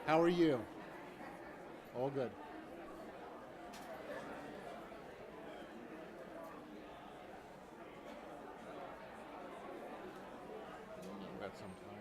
How are you? All good. I've got some time.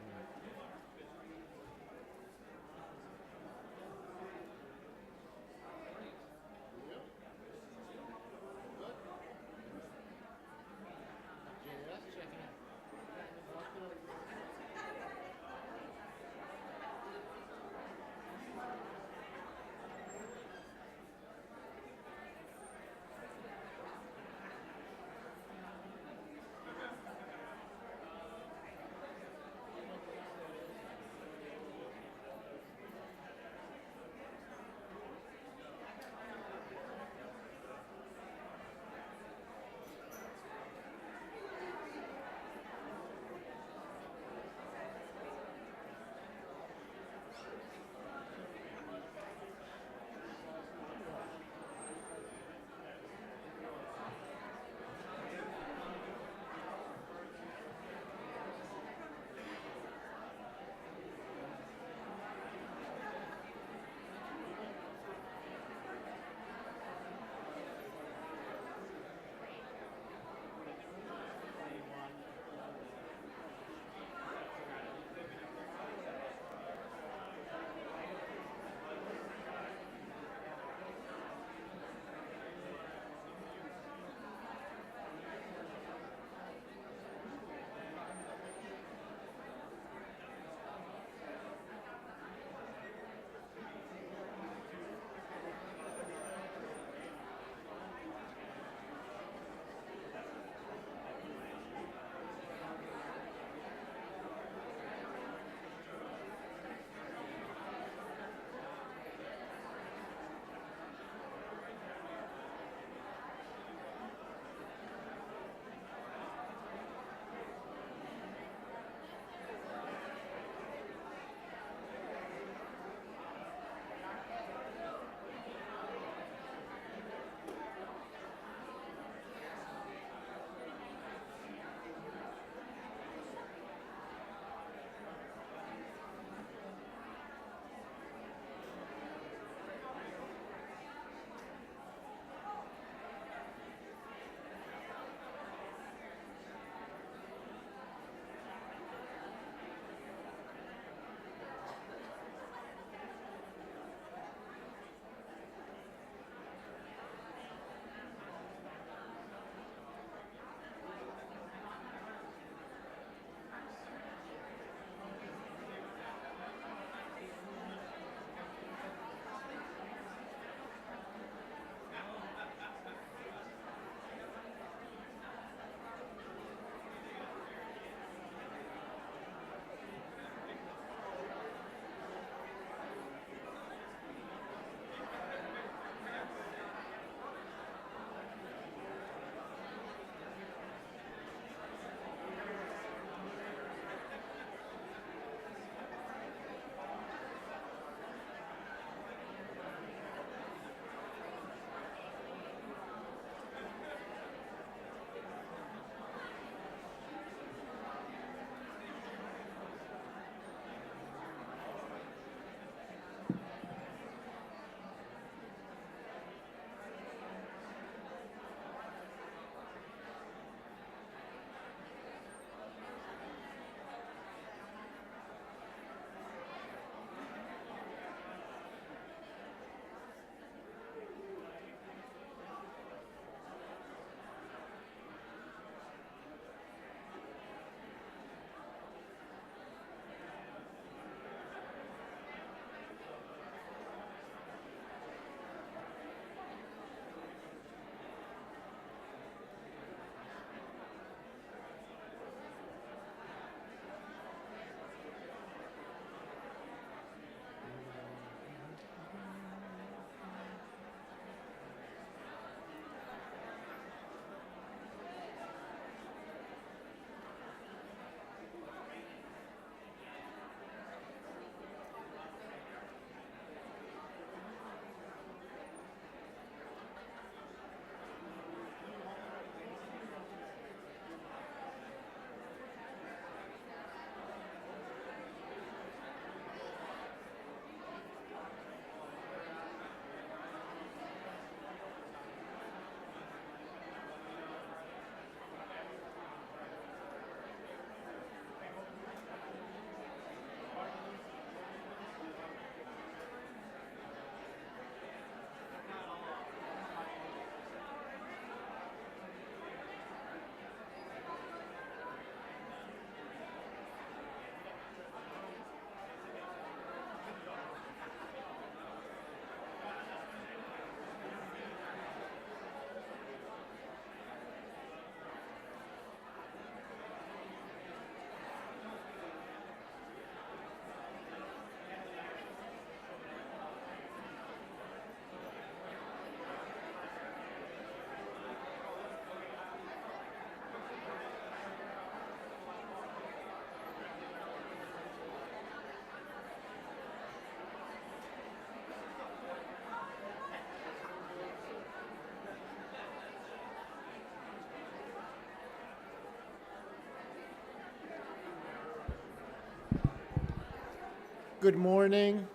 Good morning.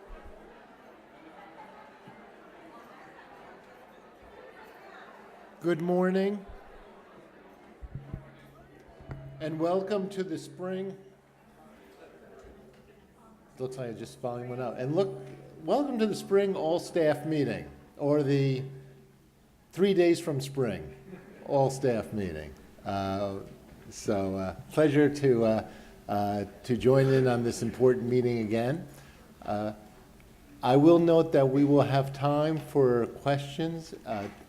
Good morning. And welcome to the spring. Looks like I just volume went up. And welcome to the spring all-staff meeting, or the 3 days from spring all-staff meeting. Pleasure to join in on this important meeting again. I will note that we will have time for questions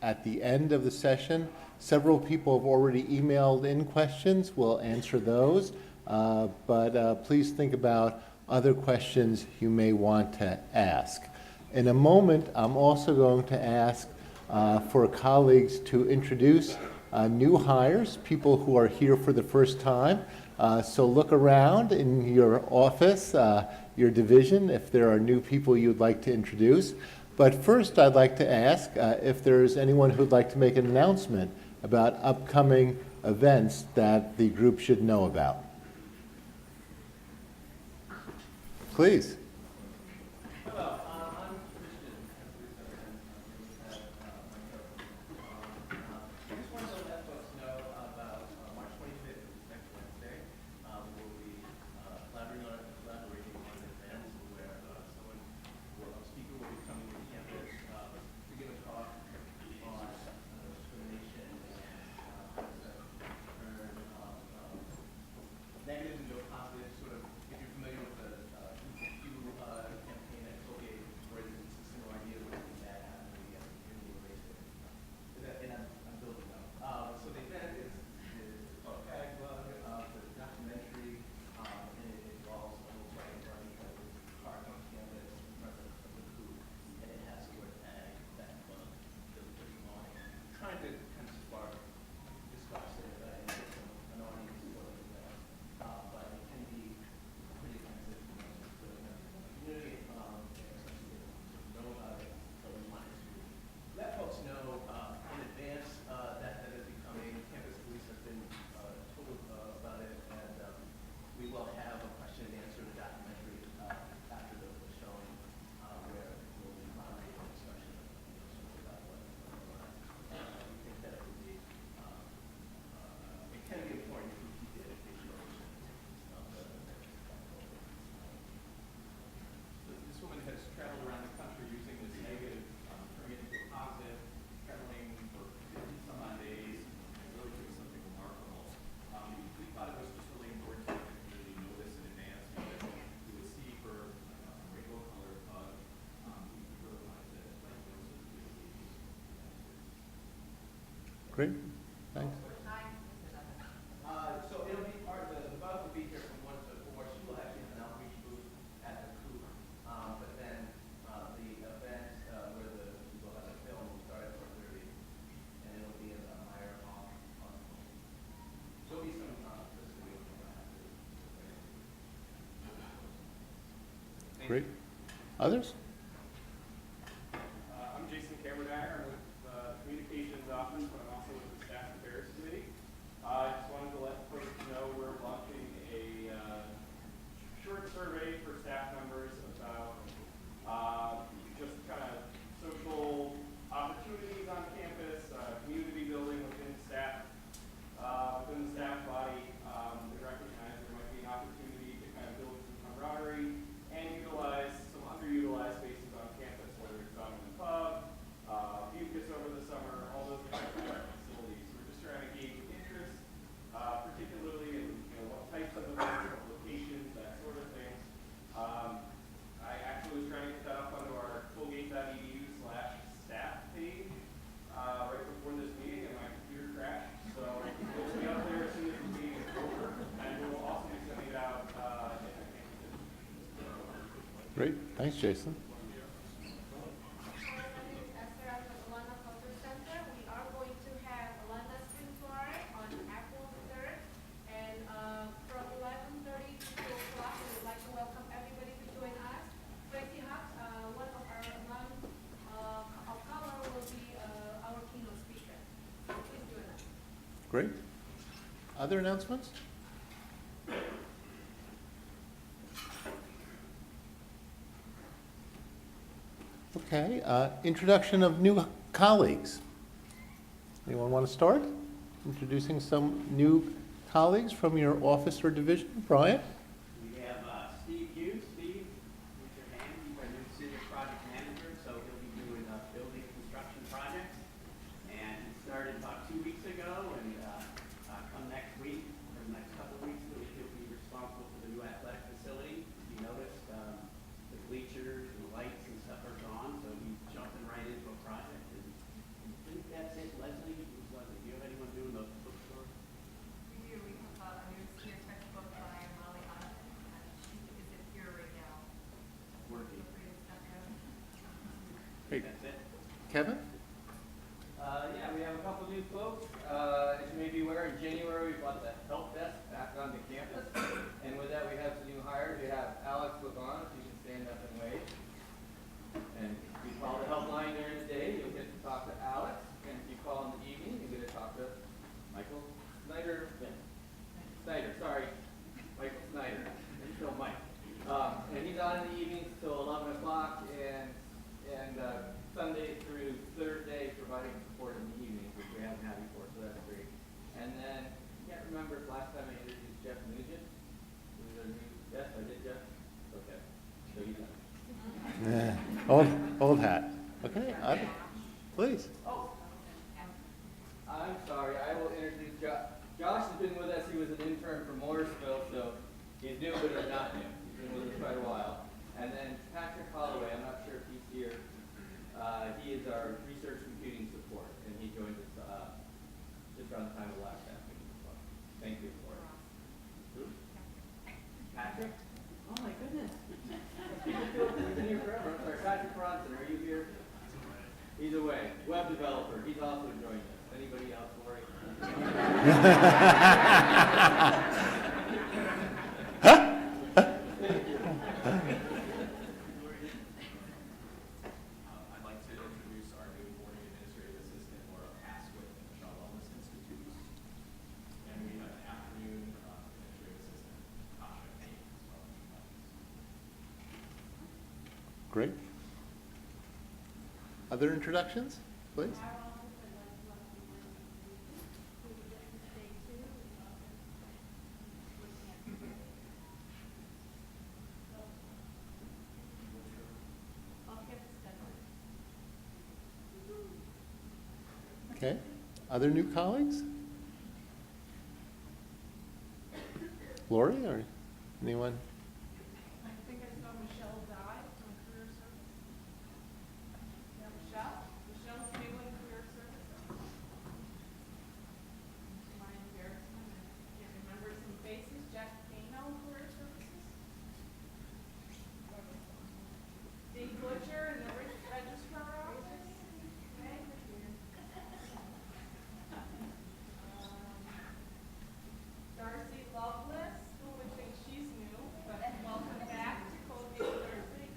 at the end of the session. Several people have already emailed in questions. We'll answer those, but please think about other questions you may want to ask. In a moment, I'm also going to ask for colleagues to introduce new hires, people who are here for the first time. So look around in your office, your division, if there are new people you'd like to introduce. But first, I'd like to ask if there's anyone who'd like to make an announcement about upcoming events that the group should know about. Please. Hello, I'm Christian. I just wanted to let folks know about March 25th, next Wednesday. We'll be collaborating on events where a speaker will be coming to campus to give a talk on discrimination and how to turn negatives into a positive, sort of, if you're familiar with the campaign at Colgate, where it's a similar idea where something bad happened, we have to erase it. And I'm building up. So the event is called Tag Bug, the documentary, and it involves a little white running park on campus in front of the coop, and it has the word tag, that bug, really on it. Trying to kind of spark discussion and get an audience for the event. But it can be pretty offensive to the community, especially if they know about it. So we wanted to let folks know in advance that it is becoming. Campus police have been told about it, and we will have a question and answer documentary after the showing, where we'll be moderating a discussion about what's going on. We think that it would be, it can be important if we keep the educational This woman has traveled around the country using this negative, turning it into a positive, traveling for 50 some odd days, and really doing something remarkable. We thought it was just really important to let the community know this in advance, because we would see her rainbow colored bug. We really wanted to let you know so that we could see. Great. Thanks. So it'll be the bug will be here from 1 to 4. She will actually have an outreach booth at the coop. But then the event where we will have a film will start at 4:30, and it'll be in the Meyer Hall. So there'll be some physically open after. Great. Others? I'm Jason Camerdiner. I'm with the Communications Office, but I'm also with the Staff Affairs Committee. I just wanted to let folks know we're launching a short survey for staff members about just kind of social opportunities on campus, community building within staff, within the staff body. We recognize there might be an opportunity to kind of build some camaraderie and utilize some underutilized spaces on campus, whether it's down in the pub, mucus over the summer, all those kind of facilities. So we're just trying to gauge interest, particularly in what types of events, what locations, that sort of thing. I actually was trying to get that up onto our Colgate.edu/staff page right before this meeting, and my computer crashed. So it'll be up there as soon as the meeting is over, and we'll also be sending it out in the campus. Great. Thanks, Jason. Great. Other announcements? Okay, introduction of new colleagues. Anyone want to start? Introducing some new colleagues from your office or division. Brian? We have Steve Hughes. Steve, raise your hand. He's our new senior project manager, so he'll be doing building construction projects. And he started about 2 weeks ago, and come next week, or the next couple of weeks, he'll be responsible for the new athletic facility. You noticed the bleachers and the lights and stuff are gone, so he's jumping right into a project. And I think that's it. Leslie, do you have anyone doing the bookstore? We do. We have a new senior textbook by Molly Austin, and she isn't here right now. Working. Feel free to step in. Great. That's it. Kevin? Yeah, we have a couple new folks. As you may be aware, in January, we brought the help desk back onto campus. And with that, we have some new hires. We have Alex Levon, if you can stand up and wave. And if you call the helpline during the day, you'll get to talk to Alex. And if you call in the evening, you get to talk to Michael Snyder. Michael Snyder. He's still Mike. And he's on in the evenings till 11 o'clock and Sunday through Thursday, providing support in the evenings, which we haven't had before, so that's great. And then, I can't remember if last time I introduced Jeff Nugent. Was there a new, yes, I did, Jeff? Okay, so you know. Old hat. Okay, please. Oh, I'm sorry, I will introduce Josh. Josh has been with us, he was an intern from Morrisville, so he's new, but he's not new. He's been with us quite a while. And then Patrick Holloway, I'm not sure if he's here. He is our research computing support, and he joined us just around the time of the last staff meeting. Thank you for it. Who? Patrick? Oh my goodness. He's been here forever. I'm sorry, Patrick Bronson, are you here? He's away. Web developer. He's also joined us. Anybody else worried? I'd like to introduce our new boarding administrative assistant, Laura Pasquith, in the Shaw Wellness Institute. And we have an afternoon administrative assistant, Tasha Payne, as well. Great. Other introductions, please? Okay. Other new colleagues? Lori or anyone? I think I saw Michelle Dye from Career Service. Yeah, Michelle? Michelle's new in Career Service. To my embarrassment, I can't remember some faces. Jack Kano, Career Services. Dave Butcher in the Registrar Office. Okay. Darcy Loveless, who would think she's new, but welcome back to Colgate University.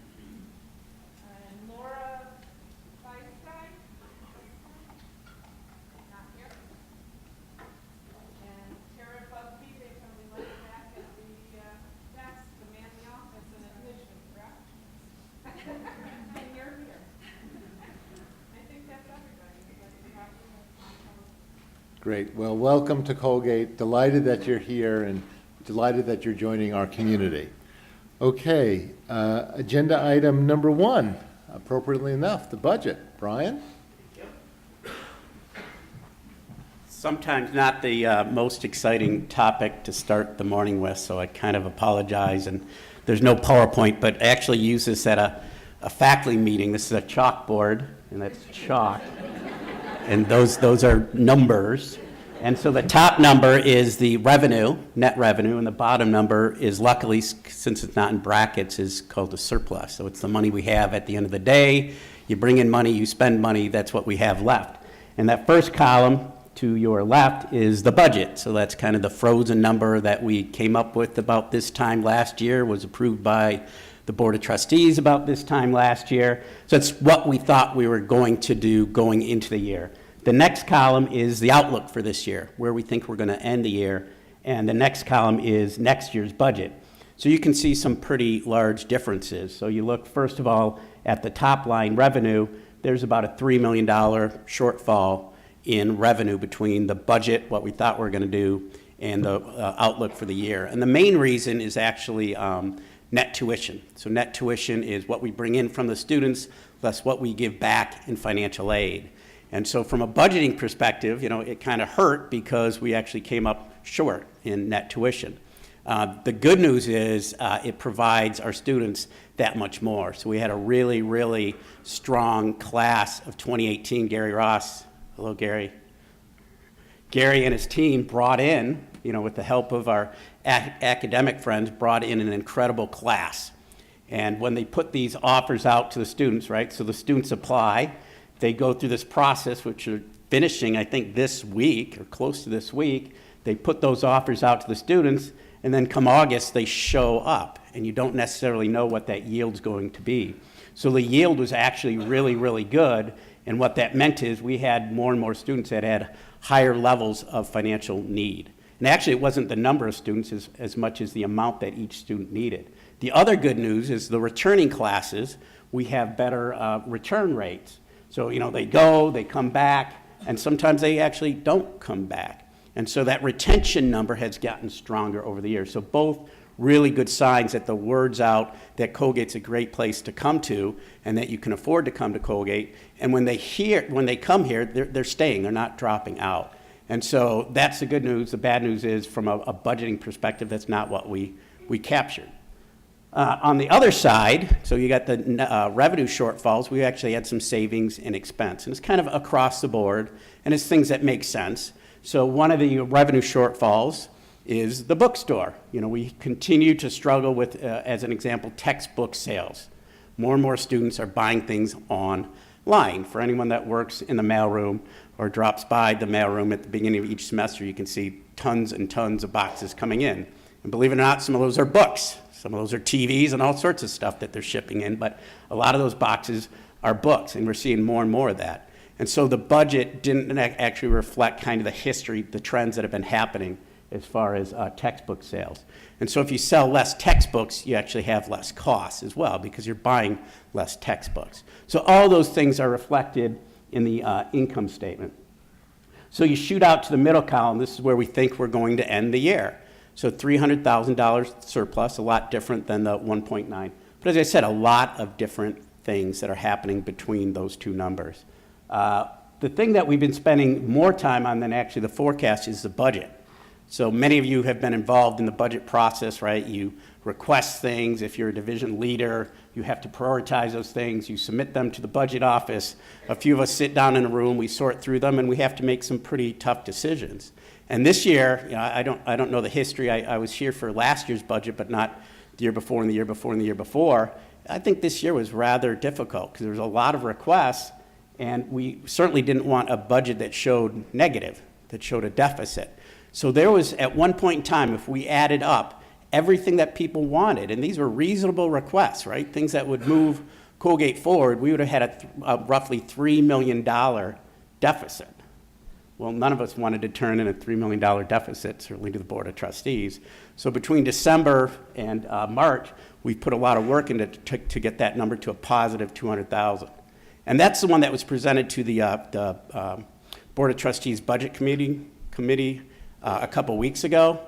And Laura Feinstein, not here. And Tara Bugby, they probably like back at the desk to man the office in admission, correct? And you're here. I think that's everybody. Everybody happy with Great. Well, welcome to Colgate. Delighted that you're here and delighted that you're joining our community. Okay, agenda item number 1, appropriately enough, the budget. Brian? Sometimes not the most exciting topic to start the morning with, so I kind of apologize. And there's no PowerPoint, but I actually use this at a faculty meeting. This is a chalkboard, and that's chalk. And those are numbers. And so the top number is the revenue, net revenue, and the bottom number is, luckily, since it's not in brackets, is called the surplus. So it's the money we have at the end of the day. You bring in money, you spend money, that's what we have left. And that first column to your left is the budget. So that's kind of the frozen number that we came up with about this time last year, was approved by the Board of Trustees about this time last year. So it's what we thought we were going to do going into the year. The next column is the outlook for this year, where we think we're going to end the year. And the next column is next year's budget. So you can see some pretty large differences. So you look, first of all, at the top line revenue, there's about a $3 million shortfall in revenue between the budget, what we thought we were going to do, and the outlook for the year. And the main reason is actually net tuition. So net tuition is what we bring in from the students, less what we give back in financial aid. And so from a budgeting perspective, you know, it kind of hurt because we actually came up short in net tuition. The good news is it provides our students that much more. So we had a really, really strong class of 2018. Gary Ross, hello Gary. Gary and his team brought in, you know, with the help of our academic friends, brought in an incredible class. And when they put these offers out to the students, right, so the students apply, they go through this process, which are finishing, I think, this week or close to this week. They put those offers out to the students, and then come August, they show up, and you don't necessarily know what that yield's going to be. So the yield was actually really, really good, and what that meant is we had more and more students that had higher levels of financial need. And actually, it wasn't the number of students as much as the amount that each student needed. The other good news is the returning classes, we have better return rates. So, you know, they go, they come back, and sometimes they actually don't come back. And so that retention number has gotten stronger over the years. So both really good signs that the word's out that Colgate's a great place to come to and that you can afford to come to Colgate. And when they come here, they're staying, they're not dropping out. And so that's the good news. The bad news is from a budgeting perspective, that's not what we captured. On the other side, so you got the revenue shortfalls, we actually had some savings in expense. And it's kind of across the board, and it's things that make sense. So one of the revenue shortfalls is the bookstore. You know, we continue to struggle with, as an example, textbook sales. More and more students are buying things online. For anyone that works in the mailroom or drops by the mailroom at the beginning of each semester, you can see tons and tons of boxes coming in. And believe it or not, some of those are books. Some of those are TVs and all sorts of stuff that they're shipping in, but a lot of those boxes are books, and we're seeing more and more of that. And so the budget didn't actually reflect kind of the history, the trends that have been happening as far as textbook sales. And so if you sell less textbooks, you actually have less costs as well because you're buying less textbooks. So all those things are reflected in the income statement. So you shoot out to the middle column, this is where we think we're going to end the year. So $300,000 surplus, a lot different than the 1.9. But as I said, a lot of different things that are happening between those two numbers. The thing that we've been spending more time on than actually the forecast is the budget. So many of you have been involved in the budget process, right? You request things. If you're a division leader, you have to prioritize those things. You submit them to the budget office. A few of us sit down in a room, we sort through them, and we have to make some pretty tough decisions. And this year, you know, I don't know the history. I was here for last year's budget, but not the year before and the year before and the year before. I think this year was rather difficult because there was a lot of requests, and we certainly didn't want a budget that showed negative, that showed a deficit. So there was, at one point in time, if we added up everything that people wanted, and these were reasonable requests, right? Things that would move Colgate forward, we would have had a roughly $3 million deficit. Well, none of us wanted to turn in a $3 million deficit, certainly to the Board of Trustees. So between December and March, we put a lot of work into to get that number to a positive $200,000. And that's the one that was presented to the Board of Trustees Budget Committee a couple weeks ago.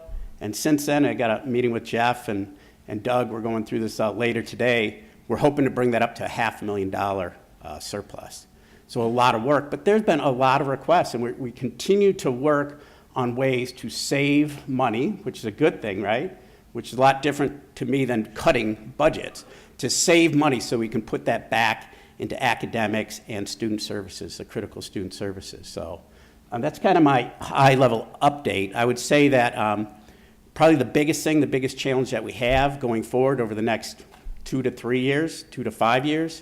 And since then, I got a meeting with Jeff and Doug. We're going through this later today. We're hoping to bring that up to a $500,000 surplus. So a lot of work, but there's been a lot of requests, and we continue to work on ways to save money, which is a good thing, right? Which is a lot different to me than cutting budgets, to save money so we can put that back into academics and student services, the critical student services. So that's kind of my high-level update. I would say that probably the biggest thing, the biggest challenge that we have going forward over the next 2 to 3 years, 2 to 5 years,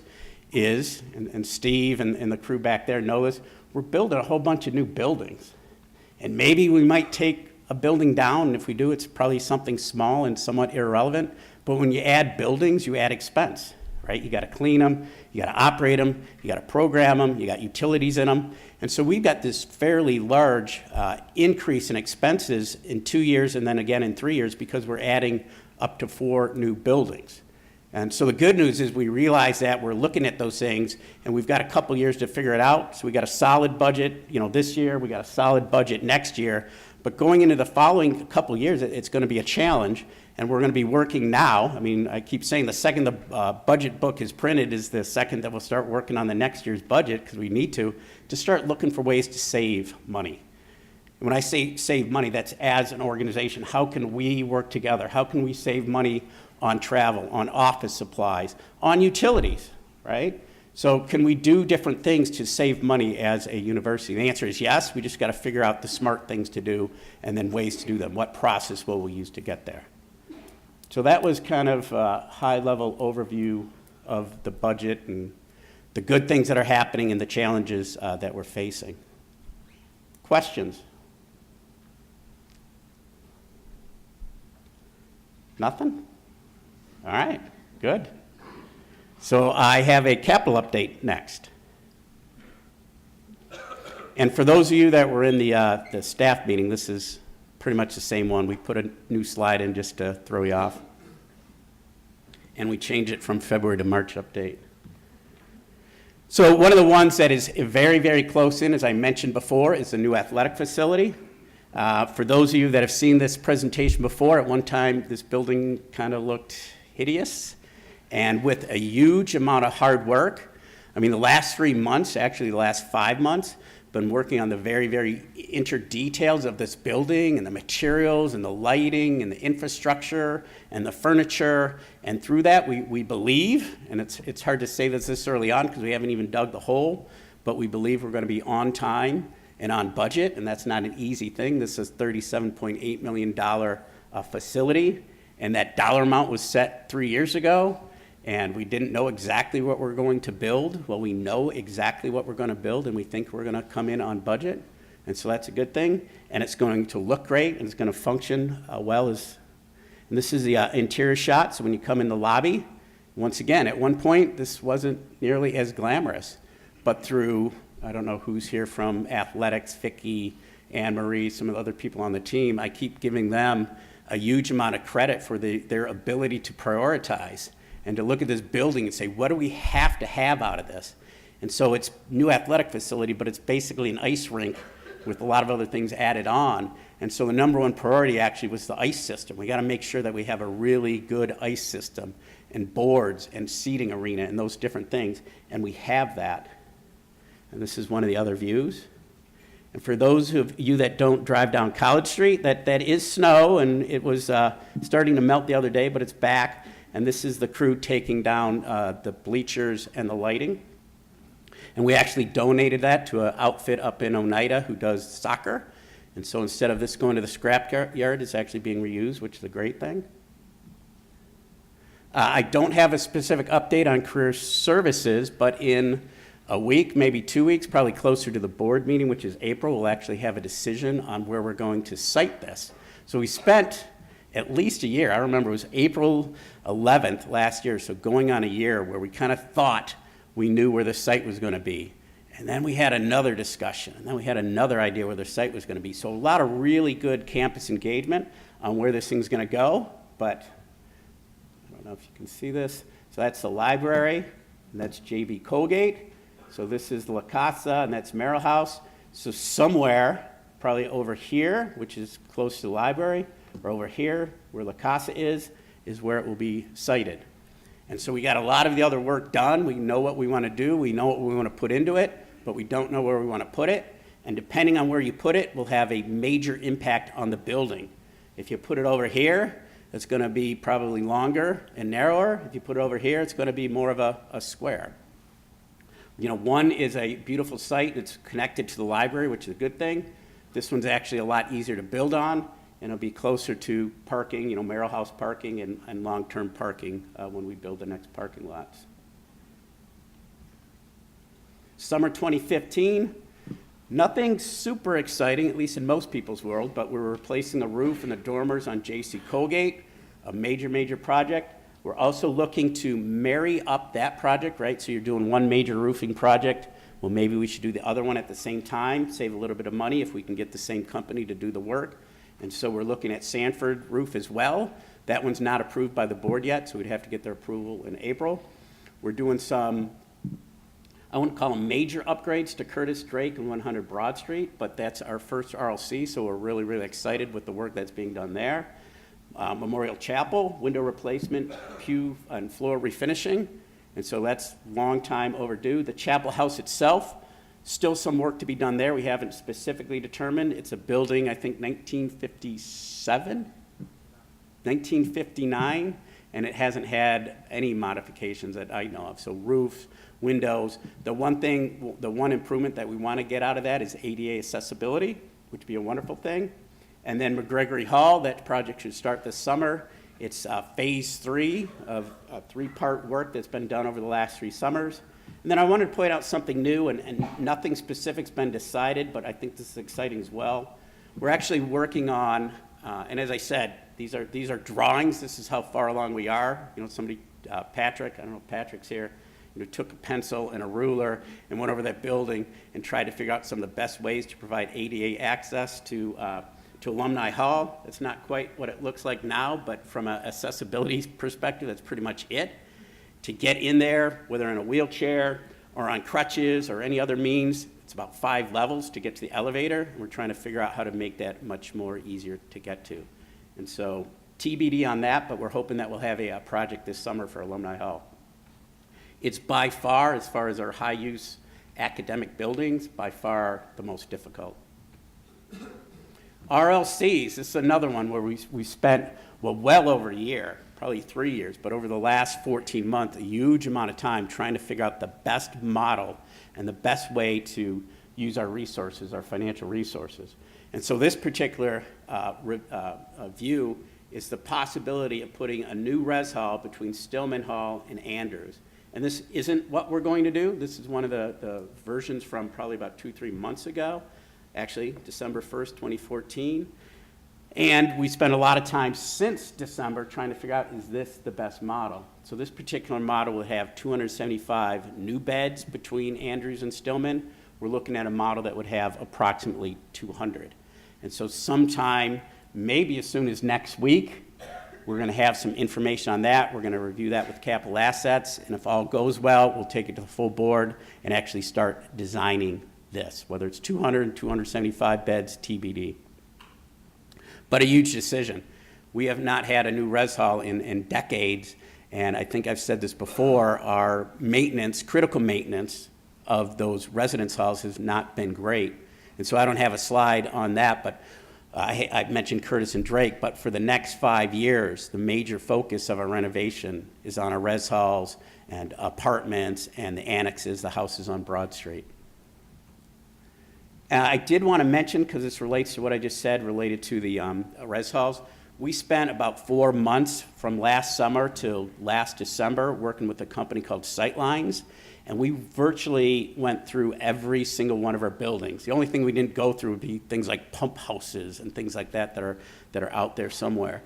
is, and Steve and the crew back there know this, we're building a whole bunch of new buildings. And maybe we might take a building down, and if we do, it's probably something small and somewhat irrelevant. But when you add buildings, you add expense, right? You got to clean them, you got to operate them, you got to program them, you got utilities in them. And so we've got this fairly large increase in expenses in 2 years and then again in 3 years because we're adding up to 4 new buildings. And so the good news is we realize that we're looking at those things, and we've got a couple years to figure it out. So we got a solid budget, this year, we got a solid budget next year. But going into the following couple years, it's going to be a challenge, and we're going to be working now. I mean, I keep saying the second the budget book is printed is the second that we'll start working on the next year's budget, because we need to start looking for ways to save money. And when I say save money, that's as an organization. How can we work together? How can we save money on travel, on office supplies, on utilities, right? So can we do different things to save money as a university? The answer is yes. We just got to figure out the smart things to do and then ways to do them. What process will we use to get there? So that was kind of a high-level overview of the budget and the good things that are happening and the challenges that we're facing. Questions? Nothing? All right, good. So I have a capital update next. And for those of you that were in the staff meeting, this is pretty much the same one. We put a new slide in just to throw you off. And we changed it from February to March update. So one of the ones that is very, very close in, as I mentioned before, is the new athletic facility. For those of you that have seen this presentation before, at one time this building kind of looked hideous. And with a huge amount of hard work, I mean, the last 3 months, actually the last 5 months, been working on the very, very inter details of this building and the materials and the lighting and the infrastructure and the furniture. And through that, we believe, and it's hard to say this early on because we haven't even dug the hole, but we believe we're going to be on time and on budget, and that's not an easy thing. This is $37.8 million facility, and that dollar amount was set 3 years ago. And we didn't know exactly what we're going to build. Well, we know exactly what we're going to build, and we think we're going to come in on budget. And so that's a good thing. And it's going to look great, and it's going to function well. And this is the interior shot. So when you come in the lobby, once again, at one point, this wasn't nearly as glamorous. But through, I don't know who's here from athletics, Vicky, Anne Marie, some of the other people on the team, I keep giving them a huge amount of credit for their ability to prioritize and to look at this building and say, what do we have to have out of this? And so it's new athletic facility, but it's basically an ice rink with a lot of other things added on. And so the number one priority actually was the ice system. We got to make sure that we have a really good ice system and boards and seating arena and those different things. And we have that. And this is one of the other views. And for those of you that don't drive down College Street, that is snow, and it was starting to melt the other day, but it's back. And this is the crew taking down the bleachers and the lighting. And we actually donated that to an outfit up in Oneida who does soccer. And so instead of this going to the scrap yard, it's actually being reused, which is a great thing. I don't have a specific update on career services, but in a week, maybe 2 weeks, probably closer to the board meeting, which is April, we'll actually have a decision on where we're going to site this. So we spent at least a year. I remember it was April 11th last year, so going on a year where we kind of thought we knew where the site was going to be. And then we had another discussion, and then we had another idea where the site was going to be. So a lot of really good campus engagement on where this thing's going to go, but I don't know if you can see this. So that's the library, and that's JB Colgate. So this is La Casa, and that's Merrill House. So somewhere, probably over here, which is close to the library, or over here, where La Casa is where it will be sited. And so we got a lot of the other work done. We know what we want to do. We know what we want to put into it, but we don't know where we want to put it. And depending on where you put it will have a major impact on the building. If you put it over here, it's going to be probably longer and narrower. If you put it over here, it's going to be more of a square. One is a beautiful site. It's connected to the library, which is a good thing. This one's actually a lot easier to build on, and it'll be closer to parking, Merrill House parking and long-term parking when we build the next parking lots. Summer 2015, nothing super exciting, at least in most people's world, but we're replacing the roof and the dormers on JC Colgate, a major, major project. We're also looking to marry up that project, right? So you're doing one major roofing project. Well, maybe we should do the other one at the same time, save a little bit of money if we can get the same company to do the work. And so we're looking at Sanford roof as well. That one's not approved by the board yet, so we'd have to get their approval in April. We're doing some, I wouldn't call them major upgrades to Curtis Drake and 100 Broad Street, but that's our first RLC, so we're really, really excited with the work that's being done there. Memorial Chapel, window replacement, pew and floor refinishing, and so that's long time overdue. The chapel house itself, still some work to be done there. We haven't specifically determined. It's a building, I think 1957, 1959, and it hasn't had any modifications that I know of. So roofs, windows. The one improvement that we want to get out of that is ADA accessibility, which would be a wonderful thing. And then McGregory Hall, that project should start this summer. It's phase 3 of a 3-part work that's been done over the last 3 summers. And then I wanted to point out something new, and nothing specific's been decided, but I think this is exciting as well. We're actually working on, and as I said, these are drawings. This is how far along we are. You know, somebody, Patrick, I don't know if Patrick's here, you know, took a pencil and a ruler and went over that building and tried to figure out some of the best ways to provide ADA access to Alumni Hall. It's not quite what it looks like now, but from an accessibility perspective, that's pretty much it. To get in there, whether in a wheelchair or on crutches or any other means, it's about 5 levels to get to the elevator. We're trying to figure out how to make that much more easier to get to. And so TBD on that, but we're hoping that we'll have a project this summer for Alumni Hall. It's by far, as far as our high-use academic buildings, by far the most difficult. RLCs, this is another one where we spent, well over a year, probably 3 years, but over the last 14 months, a huge amount of time trying to figure out the best model and the best way to use our resources, our financial resources. And so this particular view is the possibility of putting a new res hall between Stillman Hall and Andrews. And this isn't what we're going to do. This is one of the versions from probably about 2-3 months ago. Actually, December 1st, 2014. And we spent a lot of time since December trying to figure out, is this the best model? So this particular model will have 275 new beds between Andrews and Stillman. We're looking at a model that would have approximately 200. And so sometime, maybe as soon as next week, we're going to have some information on that. We're going to review that with capital assets. And if all goes well, we'll take it to the full board and actually start designing this, whether it's 200, 275 beds, TBD. But a huge decision. We have not had a new res hall in decades, and I think I've said this before, our maintenance, critical maintenance of those residence halls has not been great. And so I don't have a slide on that, but I mentioned Curtis and Drake, but for the next 5 years, the major focus of our renovation is on our res halls and apartments and the annexes, the houses on Broad Street. I did want to mention, because this relates to what I just said related to the res halls, we spent about 4 months from last summer to last December working with a company called Sightlines, and we virtually went through every single one of our buildings. The only thing we didn't go through would be things like pump houses and things like that that are out there somewhere.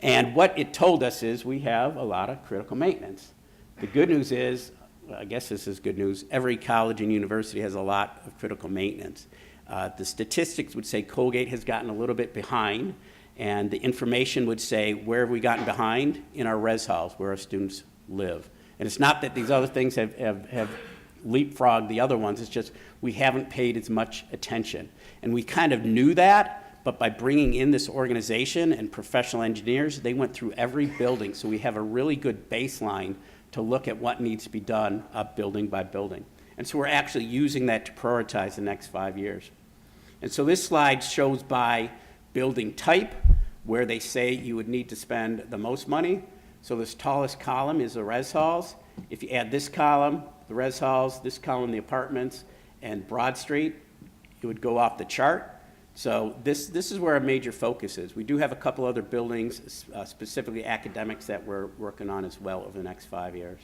And what it told us is we have a lot of critical maintenance. The good news is, I guess this is good news, every college and university has a lot of critical maintenance. The statistics would say Colgate has gotten a little bit behind, and the information would say where have we gotten behind? In our res halls, where our students live. And it's not that these other things have leapfrogged the other ones, it's just we haven't paid as much attention. And we kind of knew that, but by bringing in this organization and professional engineers, they went through every building, so we have a really good baseline to look at what needs to be done building by building. And so we're actually using that to prioritize the next 5 years. And so this slide shows by building type where they say you would need to spend the most money. So this tallest column is the res halls. If you add this column, the res halls, this column, the apartments, and Broad Street, it would go off the chart. So this is where our major focus is. We do have a couple other buildings, specifically academics, that we're working on as well over the next 5 years.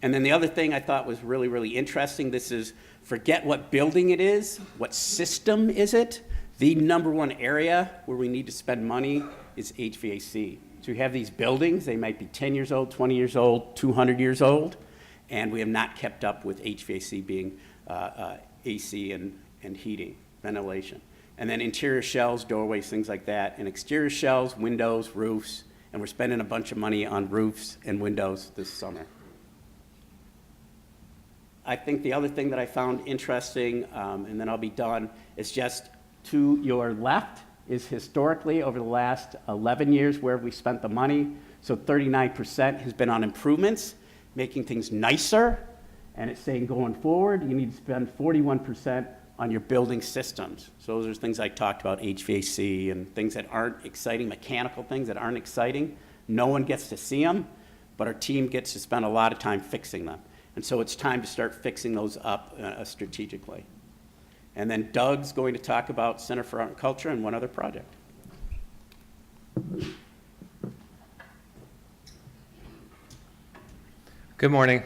And then the other thing I thought was really, really interesting, this is, forget what building it is, what system is it? The number one area where we need to spend money is HVAC. So we have these buildings, they might be 10 years old, 20 years old, 200 years old, and we have not kept up with HVAC being AC and heating, ventilation. And then interior shells, doorways, things like that. And exterior shells, windows, roofs. And we're spending a bunch of money on roofs and windows this summer. I think the other thing that I found interesting, and then I'll be done, is just to your left is historically over the last 11 years where we spent the money. So 39% has been on improvements, making things nicer. And it's saying going forward, you need to spend 41% on your building systems. So those are things I talked about, HVAC and things that aren't exciting, mechanical things that aren't exciting. No one gets to see them, but our team gets to spend a lot of time fixing them. And so it's time to start fixing those up strategically. And then Doug's going to talk about Center for Art and Culture and one other project. Good morning.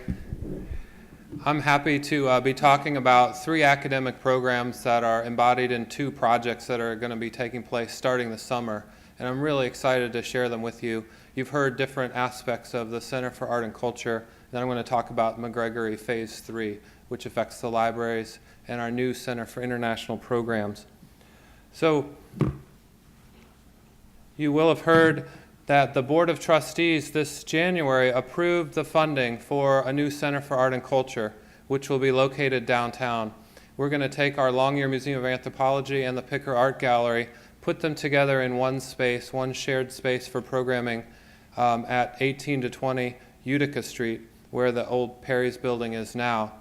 I'm happy to be talking about 3 academic programs that are embodied in 2 projects that are going to be taking place starting this summer. And I'm really excited to share them with you. You've heard different aspects of the Center for Art and Culture. Then I'm going to talk about McGregory Phase 3, which affects the libraries and our new Center for International Programs. So you will have heard that the Board of Trustees this January approved the funding for a new Center for Art and Culture, which will be located downtown. We're going to take our Longyear Museum of Anthropology and the Picker Art Gallery, put them together in one space, one shared space for programming at 18 to 20 Utica Street, where the old Perry's building is now.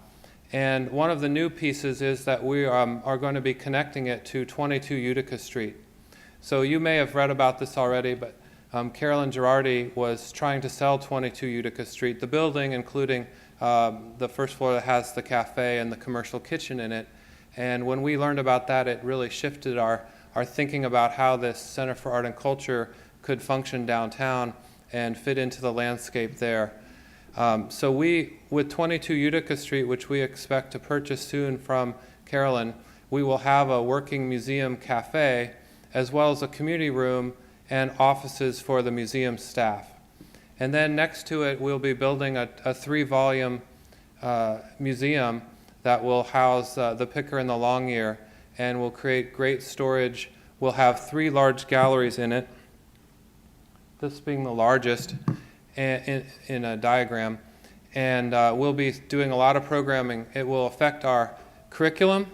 And one of the new pieces is that we are going to be connecting it to 22 Utica Street. So you may have read about this already, but Carolyn Girardi was trying to sell 22 Utica Street, the building, including the first floor that has the cafe and the commercial kitchen in it. And when we learned about that, it really shifted our thinking about how this Center for Art and Culture could function downtown and fit into the landscape there. So we, with 22 Utica Street, which we expect to purchase soon from Carolyn, we will have a working museum cafe as well as a community room and offices for the museum staff. And then next to it, we'll be building a 3-volume museum that will house the Picker and the Longyear, and will create great storage. We'll have 3 large galleries in it, this being the largest in a diagram. And we'll be doing a lot of programming. It will affect our curriculum,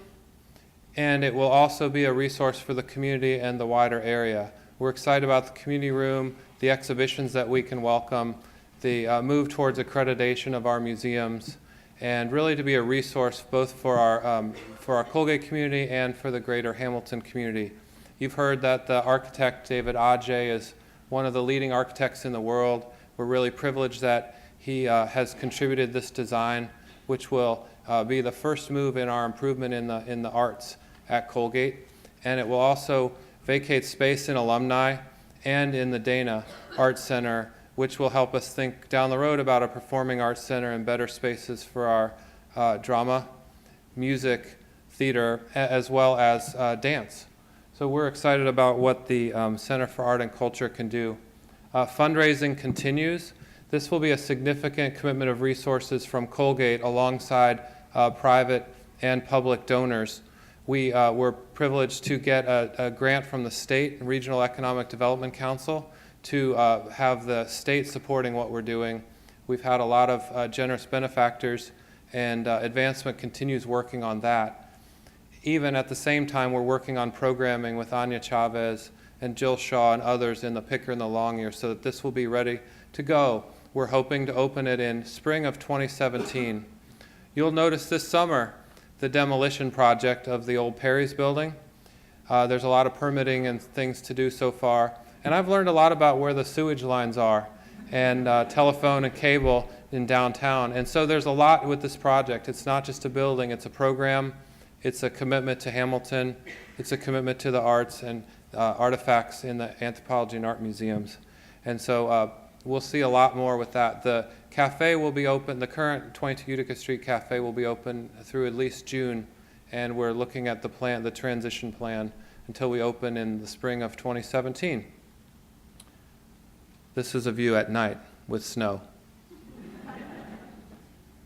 and it will also be a resource for the community and the wider area. We're excited about the community room, the exhibitions that we can welcome, the move towards accreditation of our museums, and really to be a resource both for our Colgate community and for the greater Hamilton community. You've heard that the architect David Adjaye is one of the leading architects in the world. We're really privileged that he has contributed this design, which will be the first move in our improvement in the arts at Colgate, and it will also vacate space in alumni and in the Dana Art Center, which will help us think down the road about a performing arts center and better spaces for our drama, music, theater, as well as dance. So we're excited about what the Center for Art and Culture can do. Fundraising continues. This will be a significant commitment of resources from Colgate alongside private and public donors. We were privileged to get a grant from the State and Regional Economic Development Council to have the state supporting what we're doing. We've had a lot of generous benefactors, and Advancement continues working on that. Even at the same time, we're working on programming with Anya Chavez and Jill Shaw and others in the Picker and the Longyear so that this will be ready to go. We're hoping to open it in spring of 2017. You'll notice this summer the demolition project of the old Perry's building. There's a lot of permitting and things to do so far. And I've learned a lot about where the sewage lines are and telephone and cable in downtown. And so there's a lot with this project. It's not just a building, it's a program. It's a commitment to Hamilton. It's a commitment to the arts and artifacts in the anthropology and art museums. And so we'll see a lot more with that. The cafe will be open, the current 22 Utica Street Cafe will be open through at least June, and we're looking at the transition plan until we open in the spring of 2017. This is a view at night with snow.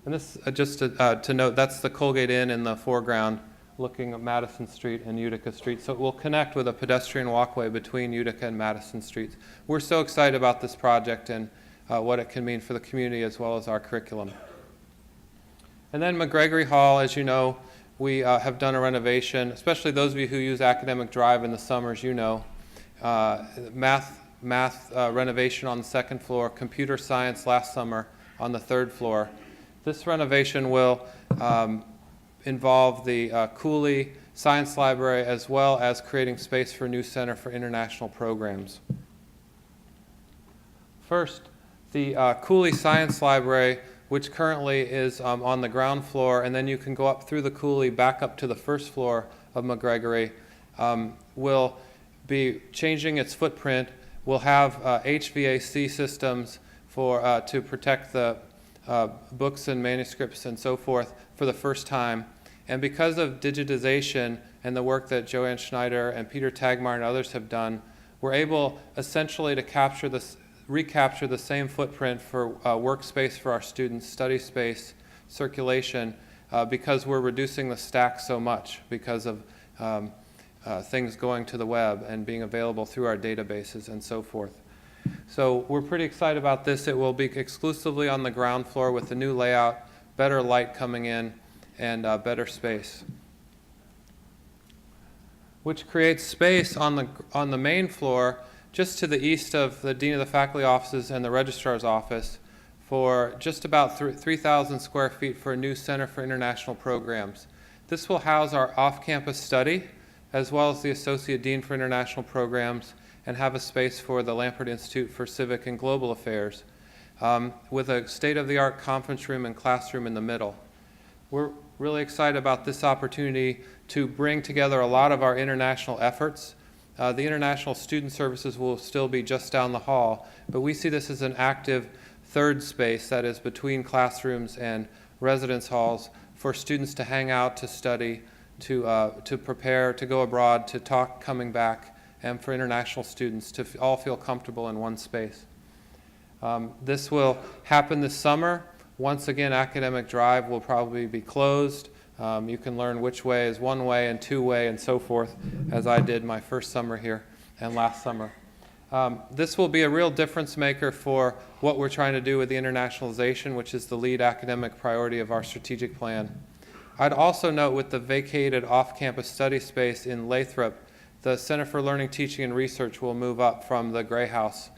And this, just to note, that's the Colgate Inn in the foreground looking at Madison Street and Utica Street. So it will connect with a pedestrian walkway between Utica and Madison Streets. We're so excited about this project and what it can mean for the community as well as our curriculum. And then McGregory Hall, as you know, we have done a renovation, especially those of you who use Academic Drive in the summers, you know. Math renovation on the second floor, computer science last summer on the third floor. This renovation will involve the Cooley Science Library as well as creating space for a new Center for International Programs. First, the Cooley Science Library, which currently is on the ground floor, and then you can go up through the Cooley back up to the first floor of McGregory, will be changing its footprint. We'll have HVAC systems to protect the books and manuscripts and so forth for the first time. And because of digitization and the work that Joanne Schneider and Peter Tagmar and others have done, we're able essentially to recapture the same footprint for workspace for our students, study space, circulation, because we're reducing the stack so much because of things going to the web and being available through our databases and so forth. So we're pretty excited about this. It will be exclusively on the ground floor with the new layout, better light coming in, and better space, which creates space on the main floor just to the east of the Dean of the Faculty offices and the Registrar's office for just about 3,000 square feet for a new Center for International Programs. This will house our off-campus study as well as the Associate Dean for International Programs and have a space for the Lampert Institute for Civic and Global Affairs with a state-of-the-art conference room and classroom in the middle. We're really excited about this opportunity to bring together a lot of our international efforts. The international student services will still be just down the hall, but we see this as an active third space that is between classrooms and residence halls for students to hang out, to study, to prepare, to go abroad, to talk coming back, and for international students to all feel comfortable in one space. This will happen this summer. Once again, Academic Drive will probably be closed. You can learn which way is one way and two way and so forth, as I did my first summer here and last summer. This will be a real difference maker for what we're trying to do with the internationalization, which is the lead academic priority of our strategic plan. I'd also note with the vacated off-campus study space in Lathrop, the Center for Learning, Teaching, and Research will move up from the Gray House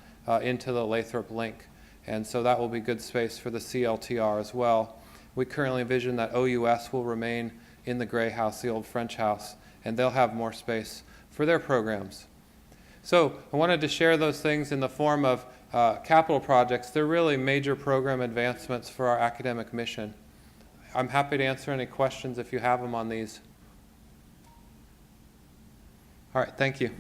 into the Lathrop Link. And so that will be good space for the CLTR as well. We currently envision that OUS will remain in the Gray House, the old French house, and they'll have more space for their programs. So I wanted to share those things in the form of capital projects. They're really major program advancements for our academic mission. I'm happy to answer any questions if you have them on these. All right, thank you.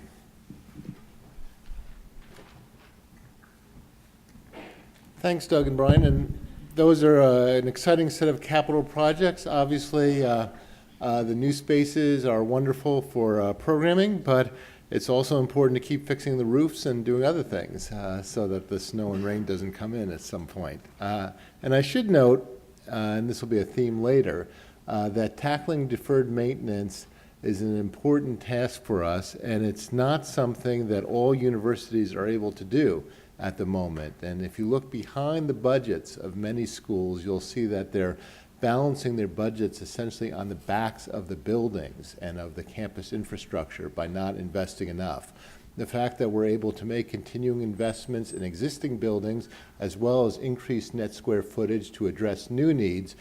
Thanks, Doug and Brian. And those are an exciting set of capital projects. Obviously, the new spaces are wonderful for programming, but it's also important to keep fixing the roofs and doing other things so that the snow and rain doesn't come in at some point. And I should note, and this will be a theme later, that tackling deferred maintenance is an important task for us, and it's not something that all universities are able to do at the moment. And if you look behind the budgets of many schools, you'll see that they're balancing their budgets essentially on the backs of the buildings and of the campus infrastructure by not investing enough. The fact that we're able to make continuing investments in existing buildings as well as increase net square footage to address new needs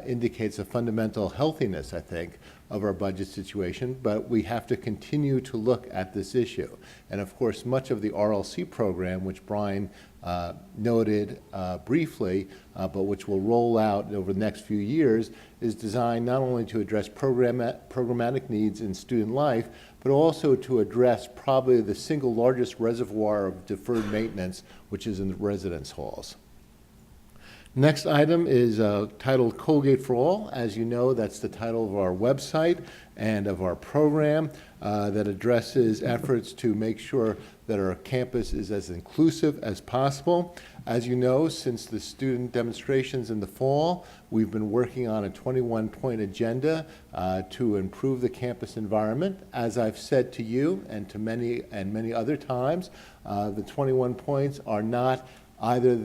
indicates a fundamental healthiness, I think, of our budget situation, but we have to continue to look at this issue. And of course, much of the RLC program, which Brian noted briefly, but which will roll out over the next few years, is designed not only to address programmatic needs in student life, but also to address probably the single largest reservoir of deferred maintenance, which is in the residence halls. Next item is titled Colgate for All. As you know, that's the title of our website and of our program. that addresses efforts to make sure that our campus is as inclusive as possible. As you know, since the student demonstrations in the fall, we've been working on a 21-point agenda to improve the campus environment. As I've said to you and to many other times, the 21 points are not either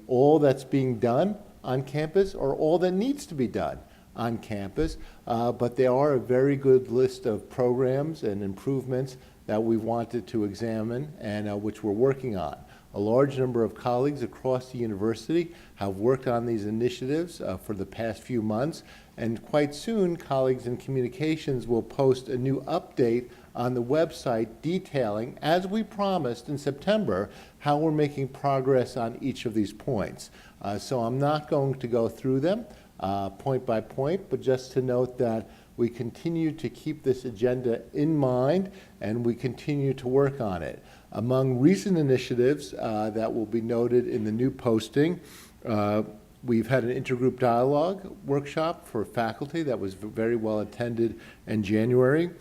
all that's being done on campus or all that needs to be done on campus, but they are a very good list of programs and improvements that we wanted to examine and which we're working on. A large number of colleagues across the university have worked on these initiatives for the past few months, and quite soon colleagues in communications will post a new update on the website detailing, as we promised in September, how we're making progress on each of these points. So I'm not going to go through them point by point, but just to note that we continue to keep this agenda in mind and we continue to work on it. Among recent initiatives that will be noted in the new posting, we've had an intergroup dialogue workshop for faculty that was very well attended in January.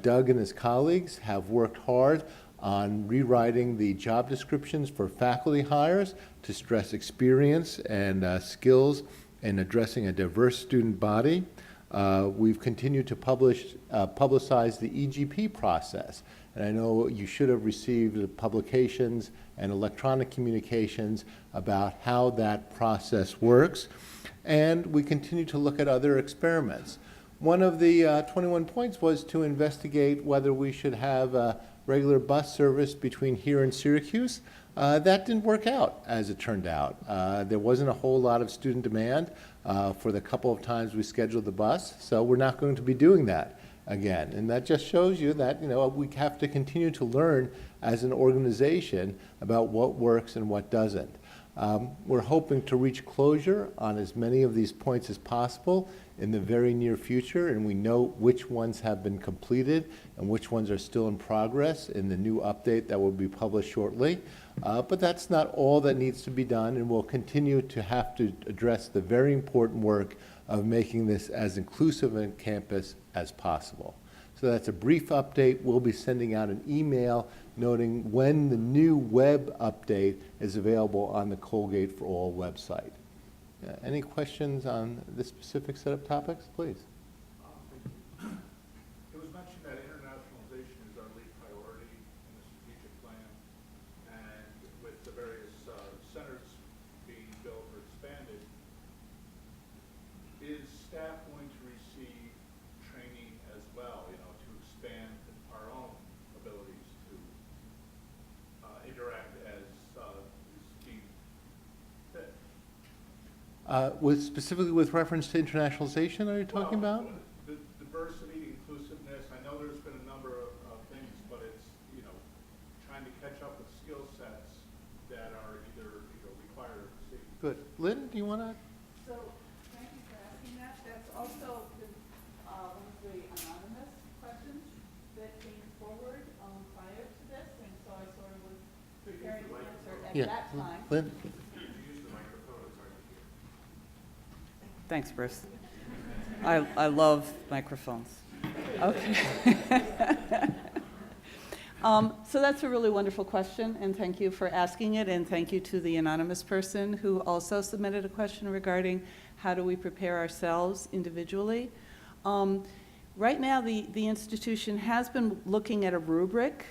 Doug and his colleagues have worked hard on rewriting the job descriptions for faculty hires to stress experience and skills in addressing a diverse student body. We've continued to publicize the EGP process. And I know you should have received publications and electronic communications about how that process works. And we continue to look at other experiments. One of the 21 points was to investigate whether we should have a regular bus service between here and Syracuse. That didn't work out, as it turned out. There wasn't a whole lot of student demand for the couple of times we scheduled the bus, so we're not going to be doing that again. And that just shows you that, we have to continue to learn as an organization about what works and what doesn't. We're hoping to reach closure on as many of these points as possible in the very near future, and we know which ones have been completed and which ones are still in progress in the new update that will be published shortly. But that's not all that needs to be done, and we'll continue to have to address the very important work of making this as inclusive a campus as possible. So that's a brief update. We'll be sending out an email noting when the new web update is available on the Colgate for All website. Any questions on this specific set of topics, please? It was mentioned that internationalization is our lead priority in the strategic plan, and with the various centers being built or expanded, is staff going to receive training as well, to expand our own abilities to interact as Steve said? Specifically with reference to internationalization, are you talking about? The diversity, inclusiveness, I know there's been a number of things, but it's, trying to catch up with skill sets that are either required or received. Good. Lynn, do you want to? So, thank you for asking that. That's also one of the anonymous questions that came forward prior to this, and so I sort of was preparing to answer at that time. Lynn? Thanks, Bruce. I love microphones. Okay. So that's a really wonderful question, and thank you for asking it, and thank you to the anonymous person who also submitted a question regarding how do we prepare ourselves individually. Right now, the institution has been looking at a rubric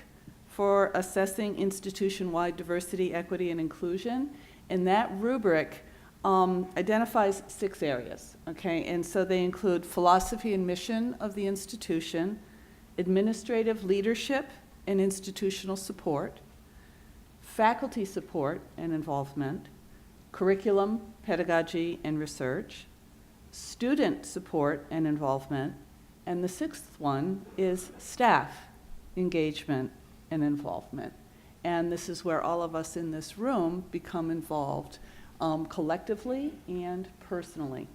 for assessing institution-wide diversity, equity, and inclusion, and that rubric identifies 6 areas, okay? And so they include philosophy and mission of the institution, administrative leadership and institutional support, faculty support and involvement, curriculum, pedagogy, and research, student support and involvement, and the 6th one is staff engagement and involvement. And this is where all of us in this room become involved collectively and personally.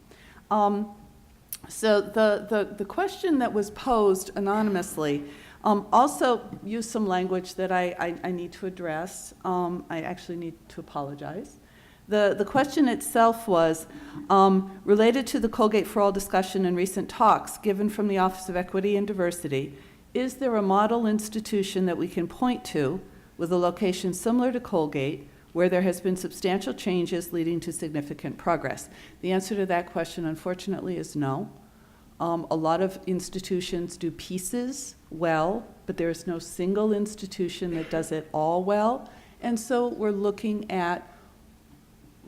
So the question that was posed anonymously also used some language that I need to address. I actually need to apologize. The question itself was related to the Colgate for All discussion and recent talks given from the Office of Equity and Diversity. Is there a model institution that we can point to with a location similar to Colgate where there has been substantial changes leading to significant progress? The answer to that question, unfortunately, is no. A lot of institutions do pieces well, but there is no single institution that does it all well. And so we're looking at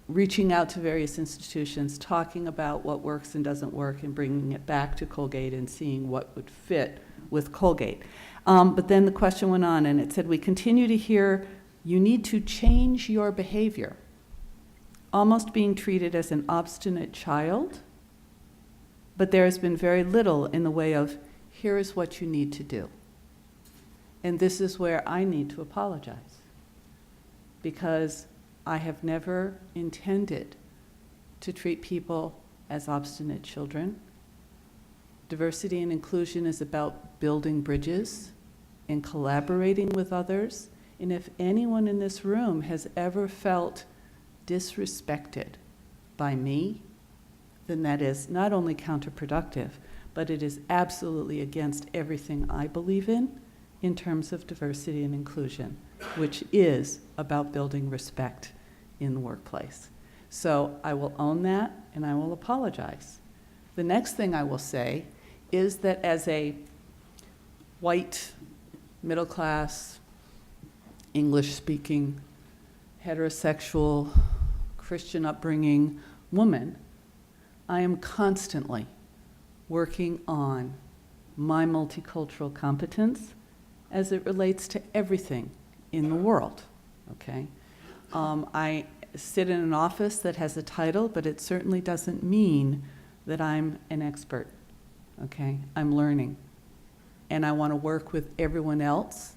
reaching out to various institutions, talking about what works and doesn't work, and bringing it back to Colgate and seeing what would fit with Colgate. But then the question went on, and it said, we continue to hear, you need to change your behavior. Almost being treated as an obstinate child, but there has been very little in the way of, here is what you need to do. And this is where I need to apologize, because I have never intended to treat people as obstinate children. Diversity and inclusion is about building bridges and collaborating with others. And if anyone in this room has ever felt disrespected by me, then that is not only counterproductive, but it is absolutely against everything I believe in terms of diversity and inclusion, which is about building respect in the workplace. So I will own that, and I will apologize. The next thing I will say is that as a white, middle-class, English-speaking, heterosexual, Christian upbringing woman, I am constantly working on my multicultural competence as it relates to everything in the world, okay? I sit in an office that has a title, but it certainly doesn't mean that I'm an expert, okay? I'm learning. And I want to work with everyone else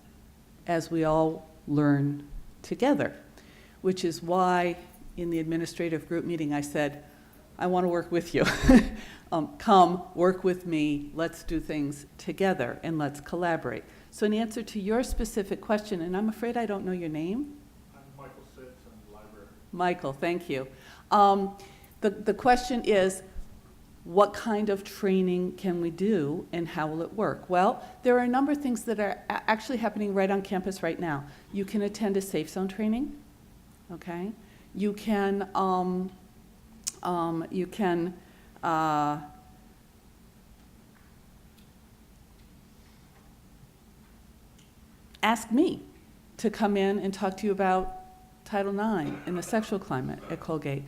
as we all learn together, which is why in the administrative group meeting I said, I want to work with you. Come, work with me, let's do things together, and let's collaborate. So in answer to your specific question, and I'm afraid I don't know your name. I'm Michael Sitz, I'm the library. Michael, thank you. The question is, what kind of training can we do and how will it work? Well, there are a number of things that are actually happening right on campus right now. You can attend a safe zone training, okay? You can ask me to come in and talk to you about Title IX and the sexual climate at Colgate.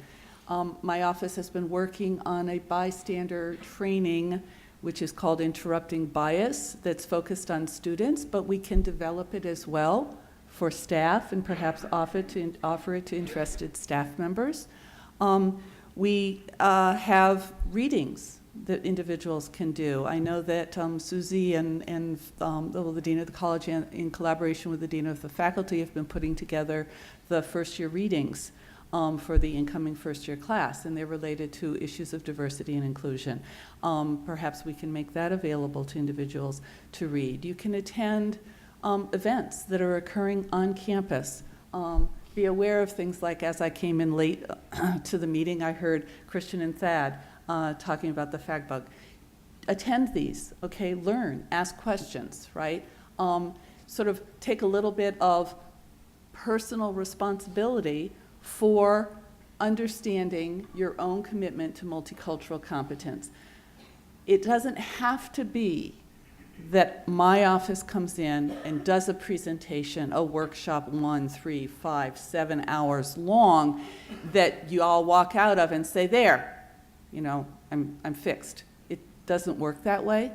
My office has been working on a bystander training, which is called Interrupting Bias, that's focused on students, but we can develop it as well for staff and perhaps offer it to interested staff members. We have readings that individuals can do. I know that Susie and the Dean of the College, in collaboration with the Dean of the Faculty, have been putting together the first-year readings for the incoming first-year class, and they're related to issues of diversity and inclusion. Perhaps we can make that available to individuals to read. You can attend events that are occurring on campus. Be aware of things like, as I came in late to the meeting, I heard Christian and Thad talking about the fag bug. Attend these, okay? Learn, ask questions, right? Sort of take a little bit of personal responsibility for understanding your own commitment to multicultural competence. It doesn't have to be that my office comes in and does a presentation, a workshop 1, 3, 5, 7 hours long that you all walk out of and say, there, you know, I'm fixed. It doesn't work that way.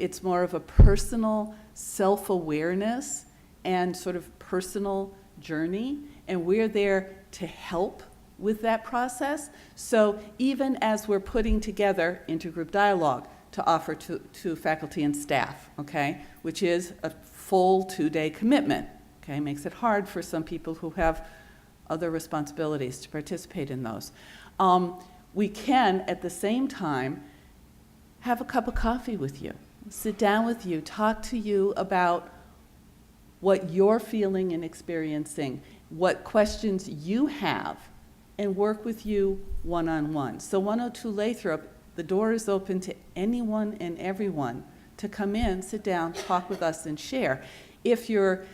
It's more of a personal self-awareness and sort of personal journey, and we're there to help with that process. So even as we're putting together intergroup dialogue to offer to faculty and staff, okay, which is a full 2-day commitment, okay, makes it hard for some people who have other responsibilities to participate in those. We can, at the same time, have a cup of coffee with you, sit down with you, talk to you about what you're feeling and experiencing, what questions you have, and work with you one-on-one. So 102 Lathrop, the door is open to anyone and everyone to come in, sit down, talk with us, and share. If you're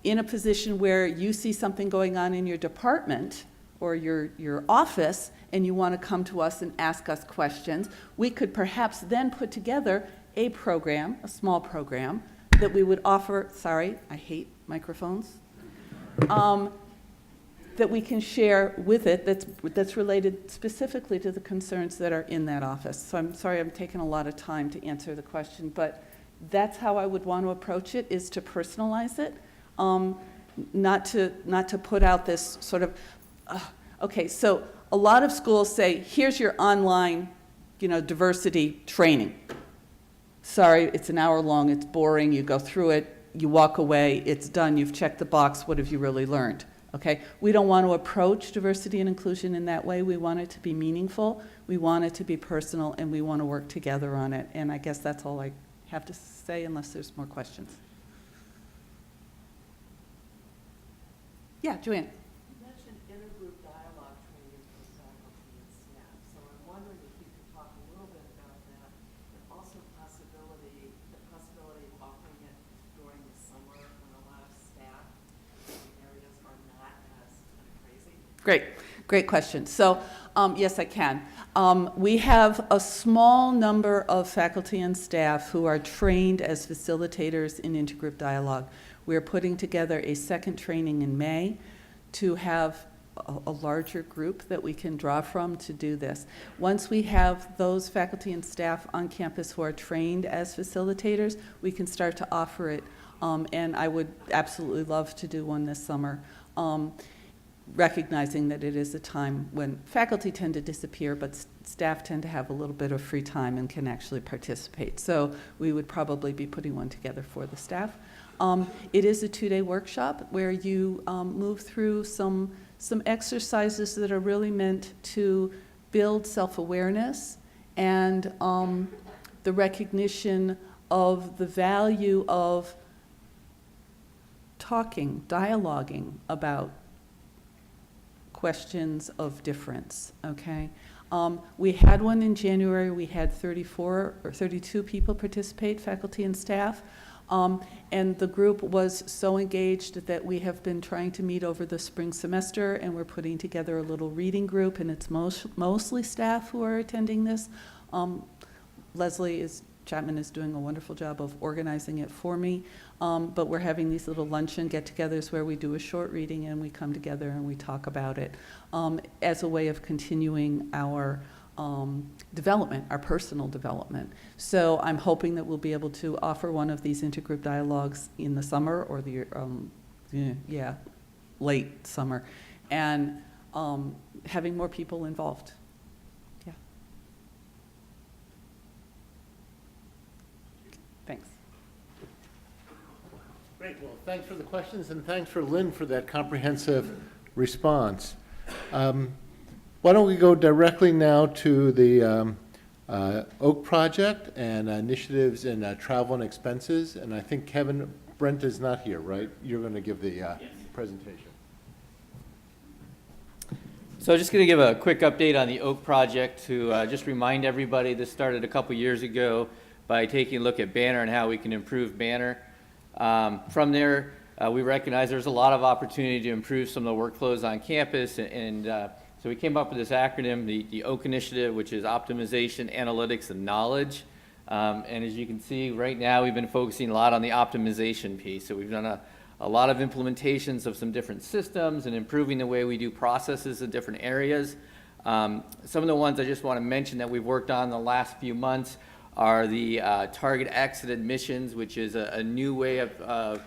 in a position where you see something going on in your department or your office, and you want to come to us and ask us questions, we could perhaps then put together a program, a small program, that we would offer, sorry, I hate microphones, that we can share with it that's related specifically to the concerns that are in that office. So I'm sorry I'm taking a lot of time to answer the question, but that's how I would want to approach it, is to personalize it, not to put out this sort of, okay, so a lot of schools say, here's your online, diversity training. Sorry, it's an hour long, it's boring, you go through it, you walk away, it's done, you've checked the box, what have you really learned? Okay, we don't want to approach diversity and inclusion in that way. We want it to be meaningful, we want it to be personal, and we want to work together on it. And I guess that's all I have to say, unless there's more questions. Yeah, Joanne. You mentioned intergroup dialogue training for faculty and staff, so I'm wondering if you could talk a little bit about that, and also the possibility of offering it during the summer when a lot of staff in areas are not as kind of crazy. Great question. So, yes, I can. We have a small number of faculty and staff who are trained as facilitators in intergroup dialogue. We're putting together a second training in May to have a larger group that we can draw from to do this. Once we have those faculty and staff on campus who are trained as facilitators, we can start to offer it. And I would absolutely love to do one this summer, recognizing that it is a time when faculty tend to disappear, but staff tend to have a little bit of free time and can actually participate. So we would probably be putting one together for the staff. It is a 2-day workshop where you move through some exercises that are really meant to build self-awareness and the recognition of the value of talking, dialoguing about questions of difference, okay? We had one in January. We had 34 or 32 people participate, faculty and staff. And the group was so engaged that we have been trying to meet over the spring semester, and we're putting together a little reading group, and it's mostly staff who are attending this. Leslie Chapman is doing a wonderful job of organizing it for me, but we're having these little luncheon get-togethers where we do a short reading and we come together and we talk about it as a way of continuing our development, our personal development. So I'm hoping that we'll be able to offer one of these intergroup dialogues in the summer or the late summer, and having more people involved. Yeah. Thanks. Great. Well, thanks for the questions, and thanks for Lynn for that comprehensive response. Why don't we go directly now to the Oak Project and initiatives in travel and expenses. And I think Brent is not here, right? You're going to give the presentation. So I'm just going to give a quick update on the Oak Project to just remind everybody this started a couple years ago by taking a look at Banner and how we can improve Banner. From there, we recognize there's a lot of opportunity to improve some of the workflows on campus, and so we came up with this acronym, the Oak Initiative, which is Optimization, Analytics, and Knowledge. And as you can see, right now we've been focusing a lot on the optimization piece. So we've done a lot of implementations of some different systems and improving the way we do processes in different areas. Some of the ones I just want to mention that we've worked on the last few months are the target exit admissions, which is a new way of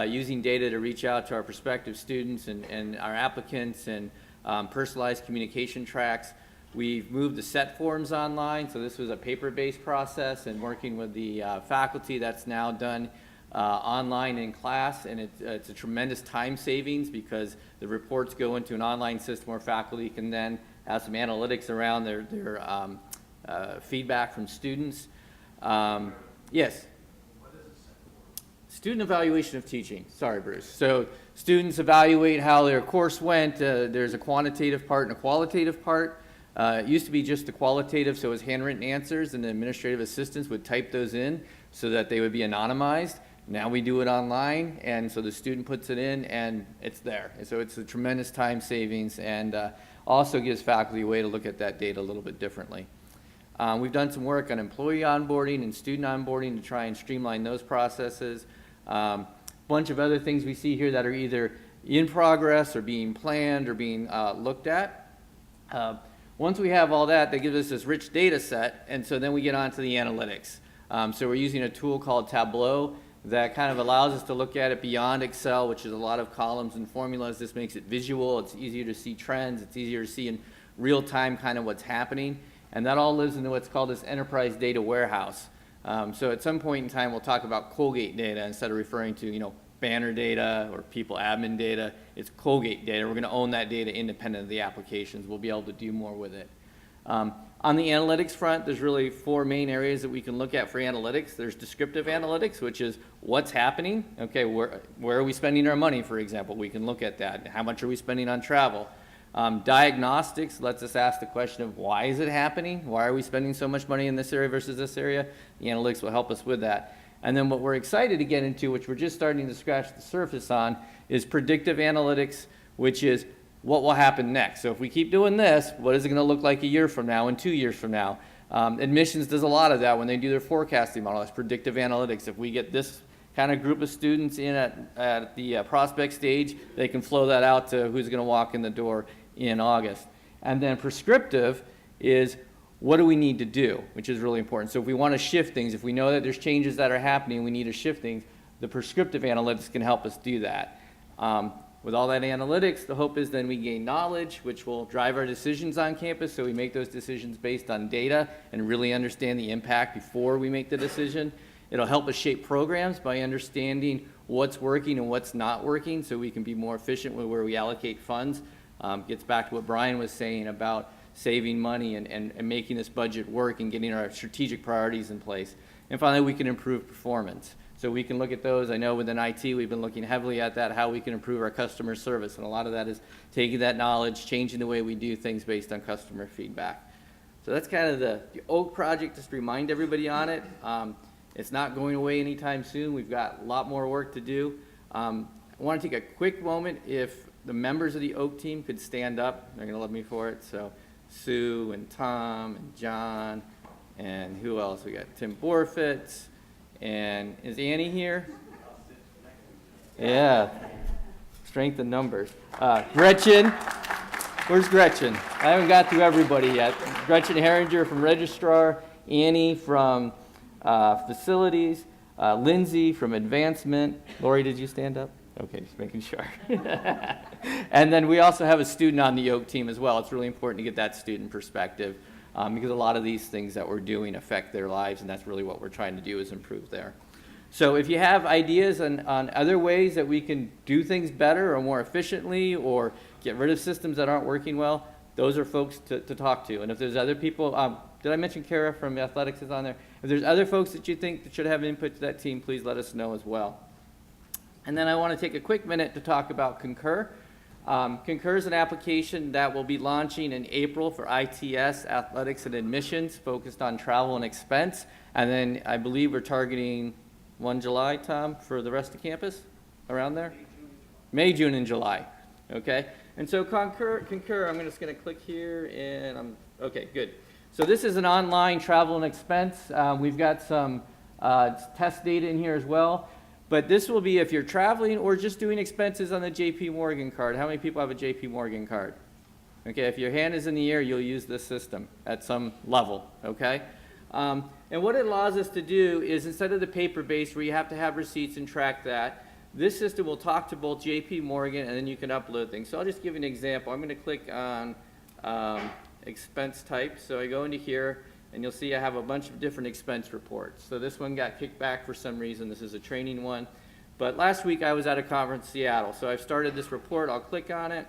using data to reach out to our prospective students and our applicants, and personalized communication tracks. We've moved the set forms online, so this was a paper-based process, and working with the faculty, that's now done online in class, and it's a tremendous time savings because the reports go into an online system where faculty can then have some analytics around their feedback from students. Yes? Student evaluation of teaching. Sorry, Bruce. So students evaluate how their course went. There's a quantitative part and a qualitative part. It used to be just the qualitative, so it was handwritten answers, and the administrative assistants would type those in so that they would be anonymized. Now we do it online, and so the student puts it in, and it's there. And so it's a tremendous time savings, and also gives faculty a way to look at that data a little bit differently. We've done some work on employee onboarding and student onboarding to try and streamline those processes. Bunch of other things we see here that are either in progress or being planned or being looked at. Once we have all that, that gives us this rich data set, and so then we get on to the analytics. So we're using a tool called Tableau that kind of allows us to look at it beyond Excel, which is a lot of columns and formulas. This makes it visual. It's easier to see trends. It's easier to see in real time kind of what's happening. And that all lives into what's called this enterprise data warehouse. So at some point in time, we'll talk about Colgate data instead of referring to, you know, banner data or people admin data. It's Colgate data. We're going to own that data independent of the applications. We'll be able to do more with it. On the analytics front, there's really 4 main areas that we can look at for analytics. There's descriptive analytics, which is what's happening. Okay, where are we spending our money, for example? We can look at that. How much are we spending on travel? Diagnostics lets us ask the question of why is it happening? Why are we spending so much money in this area versus this area? The analytics will help us with that. And then what we're excited to get into, which we're just starting to scratch the surface on, is predictive analytics, which is what will happen next. So if we keep doing this, what is it going to look like a year from now and 2 years from now? Admissions does a lot of that when they do their forecasting model. It's predictive analytics. If we get this kind of group of students in at the prospect stage, they can flow that out to who's going to walk in the door in August. And then prescriptive is what do we need to do, which is really important. So if we want to shift things, if we know that there's changes that are happening, we need to shift things, the prescriptive analytics can help us do that. With all that analytics, the hope is then we gain knowledge, which will drive our decisions on campus, so we make those decisions based on data and really understand the impact before we make the decision. It'll help us shape programs by understanding what's working and what's not working, so we can be more efficient with where we allocate funds. Gets back to what Brian was saying about saving money and making this budget work and getting our strategic priorities in place. And finally, we can improve performance. So we can look at those. I know within IT, we've been looking heavily at that, how we can improve our customer service. And a lot of that is taking that knowledge, changing the way we do things based on customer feedback. So that's kind of the OAK project, just to remind everybody on it. It's not going away anytime soon. We've got a lot more work to do. I want to take a quick moment if the members of the OAK team could stand up. They're going to love me for it. So Sue and Tom and John and who else? We got Tim Borfitz. And is Annie here? Yeah, strength in numbers. Gretchen, where's Gretchen? I haven't got to everybody yet. Gretchen Herringer from Registrar, Annie from Facilities, Lindsay from Advancement. Lori, did you stand up? Okay, just making sure. And then we also have a student on the OAK team as well. It's really important to get that student perspective. Because a lot of these things that we're doing affect their lives, and that's really what we're trying to do is improve there. So if you have ideas on other ways that we can do things better or more efficiently or get rid of systems that aren't working well, those are folks to talk to. And if there's other people, did I mention Kara from Athletics is on there? If there's other folks that you think that should have input to that team, please let us know as well. And then I want to take a quick minute to talk about Concur. Concur is an application that will be launching in April for ITS, athletics and admissions, focused on travel and expense. And then I believe we're targeting 1 July, Tom, for the rest of campus, around there? May, June, and July. Okay. And so Concur, I'm just going to click here, and okay, good. So this is an online travel and expense. We've got some test data in here as well. But this will be if you're traveling or just doing expenses on the JP Morgan card. How many people have a JP Morgan card? Okay, if your hand is in the air, you'll use this system at some level, okay? And what it allows us to do is instead of the paper-based where you have to have receipts and track that, this system will talk to both JP Morgan and then you can upload things. So I'll just give you an example. I'm going to click on expense type. So I go into here. And you'll see I have a bunch of different expense reports. So this one got kicked back for some reason. This is a training one. But last week I was at a conference in Seattle. So I've started this report. I'll click on it.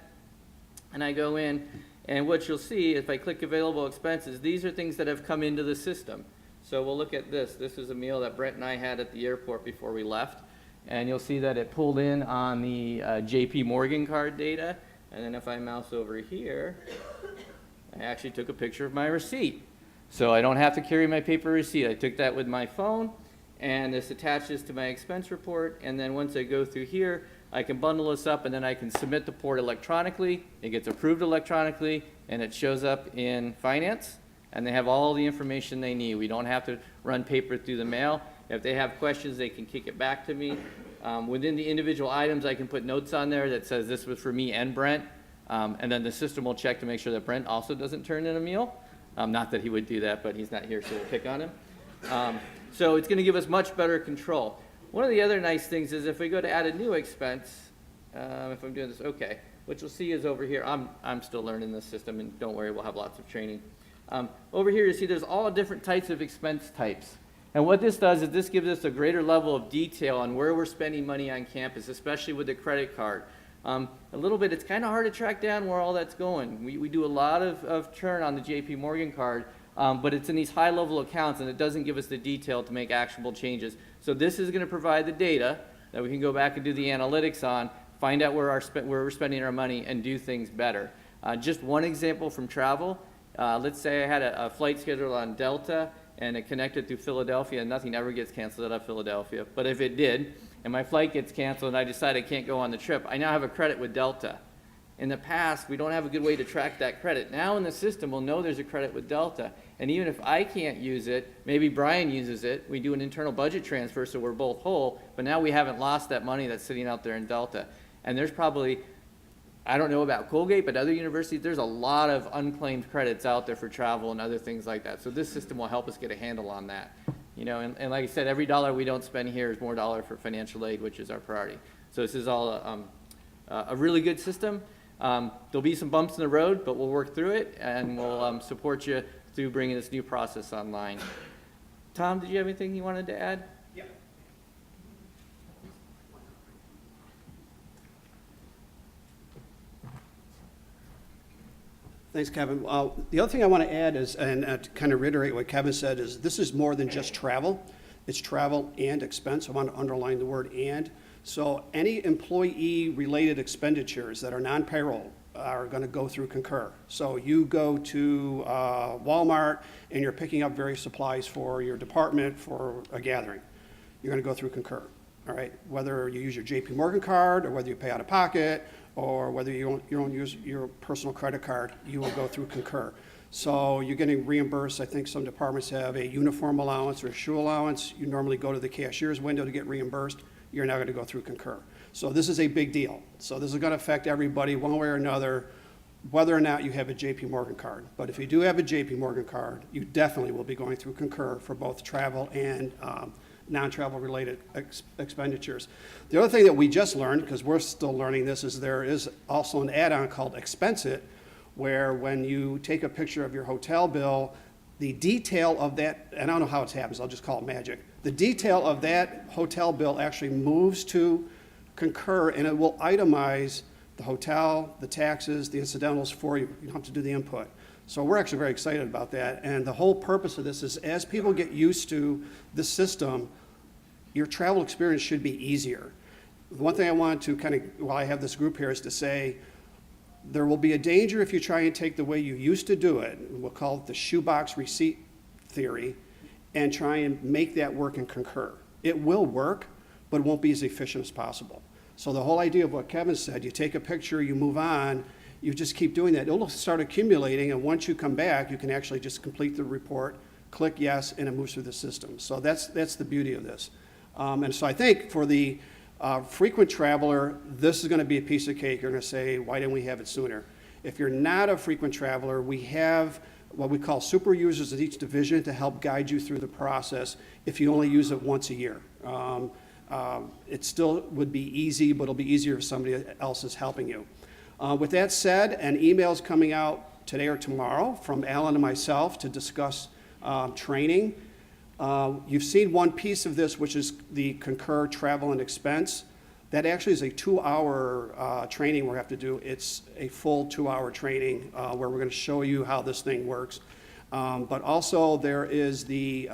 And I go in. And what you'll see, if I click available expenses, these are things that have come into the system. So we'll look at this. This is a meal that Brent and I had at the airport before we left. And you'll see that it pulled in on the JP Morgan card data. And then if I mouse over here, I actually took a picture of my receipt. So I don't have to carry my paper receipt. I took that with my phone, and this attaches to my expense report, and then once I go through here, I can bundle this up, and then I can submit the report electronically. It gets approved electronically, and it shows up in finance, and they have all the information they need. We don't have to run paper through the mail. If they have questions, they can kick it back to me. Within the individual items, I can put notes on there that says this was for me and Brent, and then the system will check to make sure that Brent also doesn't turn in a meal. Not that he would do that, but he's not here, so we'll pick on him. So it's going to give us much better control. One of the other nice things is if we go to add a new expense, if I'm doing this, okay, what you'll see is over here, I'm still learning this system, and don't worry, we'll have lots of training. Over here, you see there's all different types of expense types. And what this does is this gives us a greater level of detail on where we're spending money on campus, especially with the credit card. A little bit, it's kind of hard to track down where all that's going. We do a lot of churn on the JP Morgan card, but it's in these high-level accounts, and it doesn't give us the detail to make actionable changes. So this is going to provide the data that we can go back and do the analytics on, find out where we're spending our money, and do things better. Just one example from travel. Let's say I had a flight scheduled on Delta, and it connected through Philadelphia, and nothing ever gets canceled out of Philadelphia. But if it did, and my flight gets canceled, and I decide I can't go on the trip, I now have a credit with Delta. In the past, we don't have a good way to track that credit. Now in the system, we'll know there's a credit with Delta. And even if I can't use it, maybe Brian uses it, we do an internal budget transfer so we're both whole, but now we haven't lost that money that's sitting out there in Delta. And there's probably, I don't know about Colgate, but other universities, there's a lot of unclaimed credits out there for travel and other things like that. So this system will help us get a handle on that. You know, and like I said, every dollar we don't spend here is more dollar for financial aid, which is our priority. So this is all a really good system. There'll be some bumps in the road, but we'll work through it, and we'll support you through bringing this new process online. Tom, did you have anything you wanted to add? Yeah. Thanks, Kevin. The other thing I want to add is, and to kind of reiterate what Kevin said, is this is more than just travel. It's travel and expense. I want to underline the word and. So any employee-related expenditures that are non-payroll are going to go through Concur. So you go to Walmart and you're picking up various supplies for your department for a gathering. You're going to go through Concur, all right? Whether you use your JP Morgan card or whether you pay out of pocket or whether you don't use your personal credit card, you will go through Concur. So you're getting reimbursed. I think some departments have a uniform allowance or a shoe allowance. You normally go to the cashier's window to get reimbursed. You're now going to go through Concur. So this is a big deal. So this is going to affect everybody one way or another, whether or not you have a JP Morgan card. But if you do have a JP Morgan card, you definitely will be going through Concur for both travel and non-travel related expenditures. The other thing that we just learned, because we're still learning this, is there is also an add-on called Expense It, where when you take a picture of your hotel bill, the detail of that, and I don't know how it happens, I'll just call it magic. The detail of that hotel bill actually moves to Concur, and it will itemize the hotel, the taxes, the incidentals for you. You don't have to do the input. So we're actually very excited about that. And the whole purpose of this is as people get used to this system, your travel experience should be easier. The one thing I wanted to kind of, while I have this group here, is to say, there will be a danger if you try and take the way you used to do it, we'll call it the shoebox receipt theory, and try and make that work in Concur. It will work, but it won't be as efficient as possible. So the whole idea of what Kevin said, you take a picture, you move on, you just keep doing that. It'll start accumulating, and once you come back, you can actually just complete the report, click yes, and it moves through the system. So that's the beauty of this. And so I think for the frequent traveler, this is going to be a piece of cake. You're going to say, why didn't we have it sooner? If you're not a frequent traveler, we have what we call super users at each division to help guide you through the process if you only use it once a year. It still would be easy, but it'll be easier if somebody else is helping you. With that said, an email is coming out today or tomorrow from Alan and myself to discuss training. You've seen one piece of this, which is the Concur travel and expense. That actually is a 2-hour training we have to do. It's a full 2-hour training where we're going to show you how this thing works. But also there is the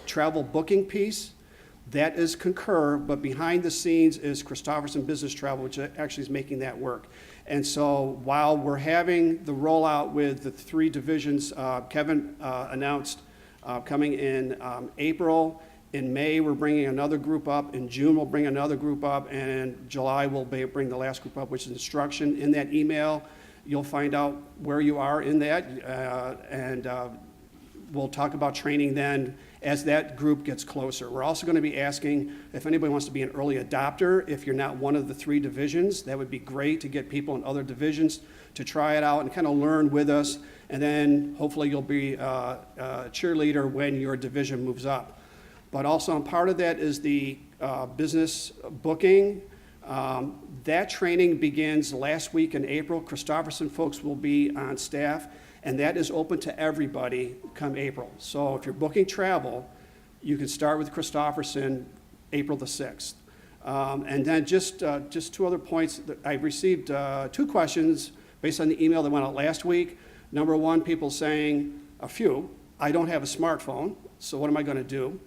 travel booking piece. That is Concur, but behind the scenes is Christopherson Business Travel, which actually is making that work. And so while we're having the rollout with the 3 divisions, Kevin announced coming in April. In May, we're bringing another group up. In June, we'll bring another group up. And in July, we'll bring the last group up, which is instruction. In that email, you'll find out where you are in that. And we'll talk about training then as that group gets closer. We're also going to be asking if anybody wants to be an early adopter. If you're not one of the 3 divisions, that would be great to get people in other divisions to try it out and kind of learn with us. And then hopefully you'll be a cheerleader when your division moves up. But also, part of that is the business booking. That training begins last week in April. Christopherson folks will be on staff, and that is open to everybody come April. So if you're booking travel, you can start with Christopherson April the 6th. And then just 2 other points. I received 2 questions based on the email that went out last week. Number 1, people saying, I don't have a smartphone, so what am I going to do?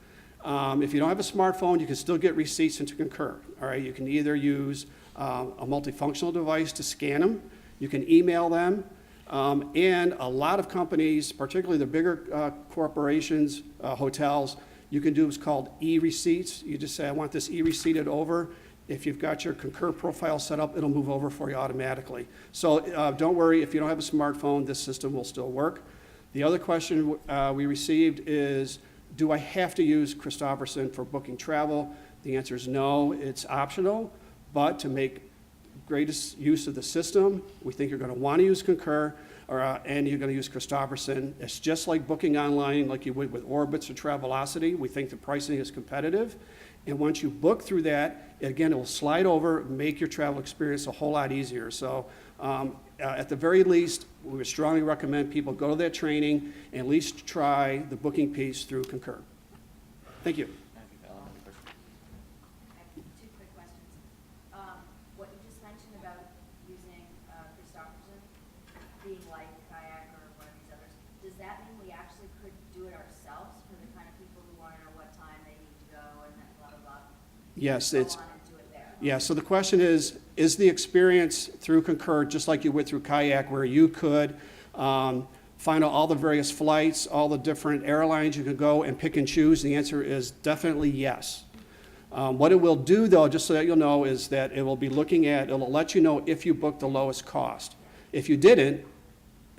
If you don't have a smartphone, you can still get receipts into Concur. All right, you can either use a multifunctional device to scan them, you can email them, and a lot of companies, particularly the bigger corporations, hotels, you can do what's called e-receipts. You just say, I want this e-receipted over. If you've got your Concur profile set up, it'll move over for you automatically. So don't worry, if you don't have a smartphone, this system will still work. The other question we received is, do I have to use Christopherson for booking travel? The answer is no, it's optional, but to make greatest use of the system, we think you're going to want to use Concur, and you're going to use Christopherson. It's just like booking online like you would with Orbitz or Travelocity. We think the pricing is competitive, and once you book through that, again, it will slide over, make your travel experience a whole lot easier. So at the very least, we would strongly recommend people go to that training and at least try the booking piece through Concur. Thank you. I have 2 quick questions. What you just mentioned about using Christopherson being like Kayak or one of these others, does that mean we actually could do it ourselves for the kind of people who want to know what time they need to go and then blah, blah, blah? Yes, Go it's. on and do it there. Yeah, so the question is the experience through Concur just like you would through Kayak, where you could find out all the various flights, all the different airlines you could go and pick and choose? The answer is definitely yes. What it will do, though, just so that you'll know, is that it will be looking at, it'll let you know if you booked the lowest cost. If you didn't,